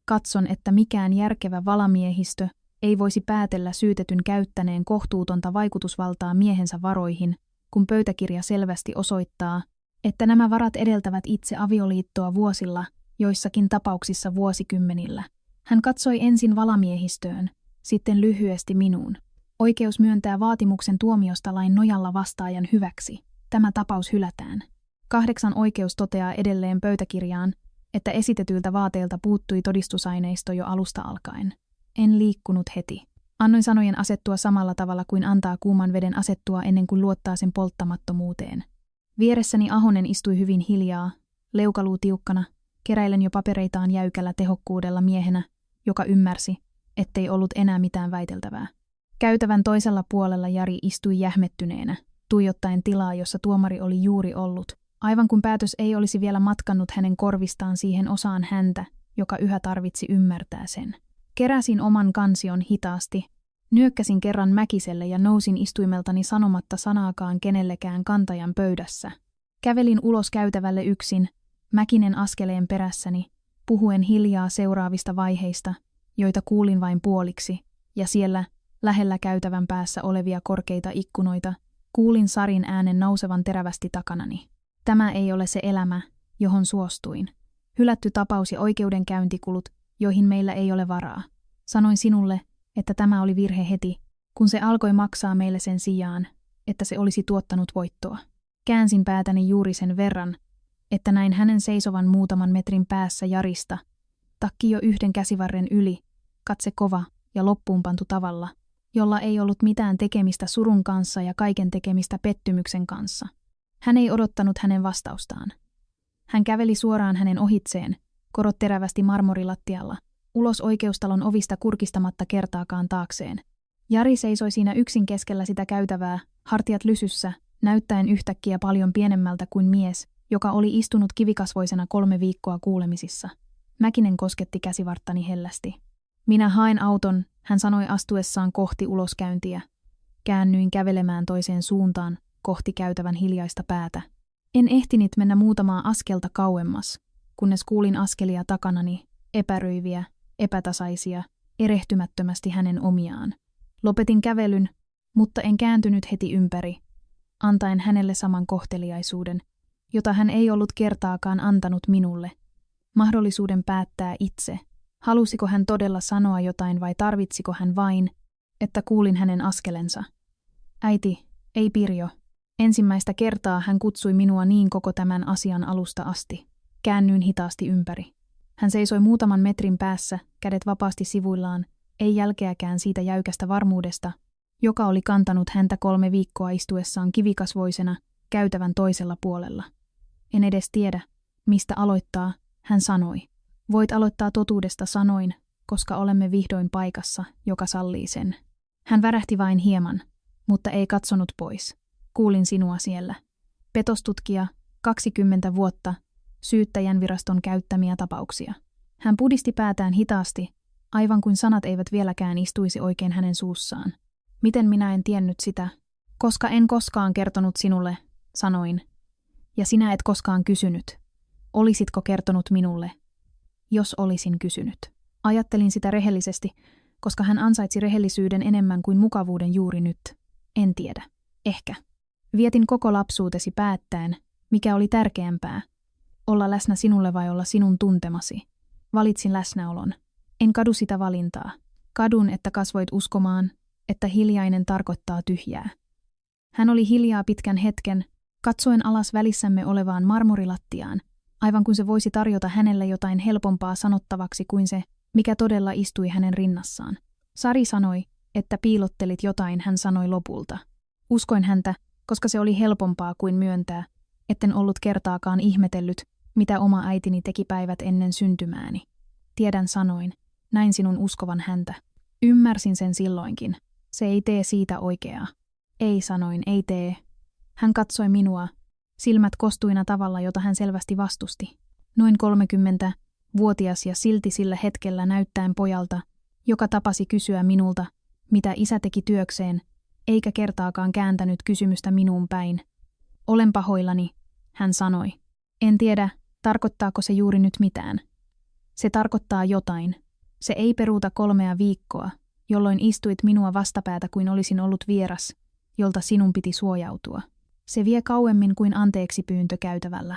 S1: katson, että mikään järkevä valamiehistö ei voisi päätellä syytetyn käyttäneen kohtuutonta vaikutusvaltaa miehensä varoihin, kun pöytäkirja selvästi osoittaa, että nämä varat edeltävät itse avioliittoa vuosilla, joissakin tapauksissa vuosikymmenillä. Hän katsoi ensin valamiehistöön, sitten lyhyesti minuun. Oikeus myöntää vaatimuksen tuomiosta lain nojalla vastaajan hyväksi. Tämä tapaus hylätään. 8 oikeus toteaa edelleen pöytäkirjaan, että esitetyiltä vaateilta puuttui todistusaineisto jo alusta alkaen. En liikkunut heti. Annoin sanojen asettua samalla tavalla kuin antaa kuuman veden asettua ennen kuin luottaa sen polttamattomuuteen. Vieressäni Ahonen istui hyvin hiljaa, leukaluu tiukkana, keräilen jo papereitaan jäykällä tehokkuudella miehenä, joka ymmärsi, ettei ollut enää mitään väiteltävää. Käytävän toisella puolella Jari istui jähmettyneenä, tuijottaen tilaa, jossa tuomari oli juuri ollut, aivan kuin päätös ei olisi vielä matkannut hänen korvistaan siihen osaan häntä, joka yhä tarvitsi ymmärtää sen. Keräsin oman kansion hitaasti, nyökkäsin kerran Mäkiselle ja nousin istuimeltani sanomatta sanaakaan kenellekään kantajan pöydässä. Kävelin ulos käytävälle yksin, Mäkinen askeleen perässäni, puhuen hiljaa seuraavista vaiheista, joita kuulin vain puoliksi, ja siellä, lähellä käytävän päässä olevia korkeita ikkunoita, kuulin Sarin äänen nousevan terävästi takanani. Tämä ei ole se elämä, johon suostuin. Hylätty tapaus ja oikeudenkäyntikulut, joihin meillä ei ole varaa. Sanoin sinulle, että tämä oli virhe heti, kun se alkoi maksaa meille sen sijaan, että se olisi tuottanut voittoa. Käänsin päätäni juuri sen verran, että näin hänen seisovan muutaman metrin päässä Jarista, takki jo yhden käsivarren yli, katse kova ja loppuunpantu tavalla, jolla ei ollut mitään tekemistä surun kanssa ja kaiken tekemistä pettymyksen kanssa. Hän ei odottanut hänen vastaustaan. Hän käveli suoraan hänen ohitseen, korot terävästi marmorilattialla, ulos oikeustalon ovista kurkistamatta kertaakaan taakseen. Jari seisoi siinä yksin keskellä sitä käytävää, hartiat lysyssä, näyttäen yhtäkkiä paljon pienemmältä kuin mies, joka oli istunut kivikasvoisena 3 viikkoa kuulemisissa. Mäkinen kosketti käsivarttani hellästi. Minä haen auton, hän sanoi astuessaan kohti uloskäyntiä. Käännyin kävelemään toiseen suuntaan, kohti käytävän hiljaista päätä. En ehtinyt mennä muutamaa askelta kauemmas, kunnes kuulin askelia takanani, epäröiviä, epätasaisia, erehtymättömästi hänen omiaan. Lopetin kävelyn, mutta en kääntynyt heti ympäri, antaen hänelle saman kohteliaisuuden, jota hän ei ollut kertaakaan antanut minulle. Mahdollisuuden päättää itse. Halusiko hän todella sanoa jotain vai tarvitsiko hän vain, että kuulin hänen askelensa. Äiti, ei Pirjo. Ensimmäistä kertaa hän kutsui minua niin koko tämän asian alusta asti. Käännyin hitaasti ympäri. Hän seisoi muutaman metrin päässä, kädet vapaasti sivuillaan, ei jälkeäkään siitä jäykästä varmuudesta, joka oli kantanut häntä 3 viikkoa istuessaan kivikasvoisena käytävän toisella puolella. En edes tiedä, mistä aloittaa, hän sanoi. Voit aloittaa totuudesta, sanoin, koska olemme vihdoin paikassa, joka sallii sen. Hän värähti vain hieman, mutta ei katsonut pois. Kuulin sinua siellä. Petostutkija, 20 vuotta, syyttäjän viraston käyttämiä tapauksia. Hän pudisti päätään hitaasti, aivan kuin sanat eivät vieläkään istuisi oikein hänen suussaan. Miten minä en tiennyt sitä? Koska en koskaan kertonut sinulle, sanoin. Ja sinä et koskaan kysynyt. Olisitko kertonut minulle? Jos olisin kysynyt. Ajattelin sitä rehellisesti, koska hän ansaitsi rehellisyyden enemmän kuin mukavuuden juuri nyt. En tiedä. Ehkä. Vietin koko lapsuutesi päättäen, mikä oli tärkeämpää. Olla läsnä sinulle vai olla sinun tuntemasi. Valitsin läsnäolon. En kadu sitä valintaa. Kadun, että kasvoit uskomaan, että hiljainen tarkoittaa tyhjää. Hän oli hiljaa pitkän hetken, katsoen alas välissämme olevaan marmorilattiaan, aivan kuin se voisi tarjota hänelle jotain helpompaa sanottavaksi kuin se, mikä todella istui hänen rinnassaan. Sari sanoi, että piilottelit jotain, hän sanoi lopulta. Uskoin häntä, koska se oli helpompaa kuin myöntää, etten ollut kertaakaan ihmetellyt, mitä oma äitini teki päivät ennen syntymääni. Tiedän, sanoin, näin sinun uskovan häntä. Ymmärsin sen silloinkin. Se ei tee siitä oikeaa. Ei, sanoin, ei tee. Hän katsoi minua, silmät kostuina tavalla, jota hän selvästi vastusti. Noin 30-vuotias ja silti sillä hetkellä näyttäen pojalta, joka tapasi kysyä minulta, mitä isä teki työkseen, eikä kertaakaan kääntänyt kysymystä minuun päin. Olen pahoillani, hän sanoi. En tiedä, tarkoittaako se juuri nyt mitään. Se tarkoittaa jotain. Se ei peruuta 3 viikkoa, jolloin istuit minua vastapäätä kuin olisin ollut vieras, jolta sinun piti suojautua. Se vie kauemmin kuin anteeksi pyyntö käytävällä.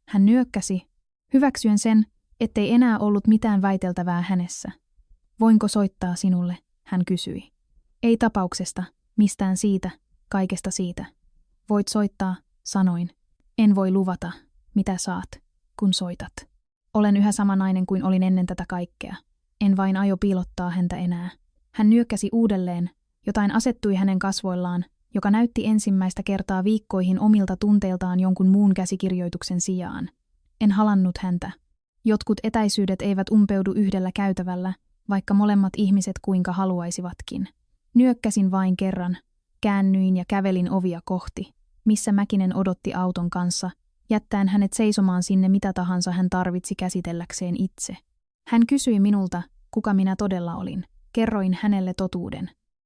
S1: Hän nyökkäsi, hyväksyen sen, ettei enää ollut mitään väiteltävää hänessä. Voinko soittaa sinulle, hän kysyi. Ei tapauksesta, mistään siitä, kaikesta siitä. Voit soittaa, sanoin. En voi luvata, mitä saat, kun soitat. Olen yhä sama nainen kuin olin ennen tätä kaikkea. En vain aio piilottaa häntä enää. Hän nyökkäsi uudelleen, jotain asettui hänen kasvoillaan, joka näytti ensimmäistä kertaa viikkoihin omilta tunteiltaan jonkun muun käsikirjoituksen sijaan. En halannut häntä. Jotkut etäisyydet eivät umpeudu yhdellä käytävällä, vaikka molemmat ihmiset kuinka haluaisivatkin. Nyökkäsin vain kerran, käännyin ja kävelin ovia kohti, missä Mäkinen odotti auton kanssa, jättäen hänet seisomaan sinne mitä tahansa hän tarvitsi käsitelläkseen itse. Hän kysyi minulta, kuka minä todella olin. Kerroin hänelle totuuden.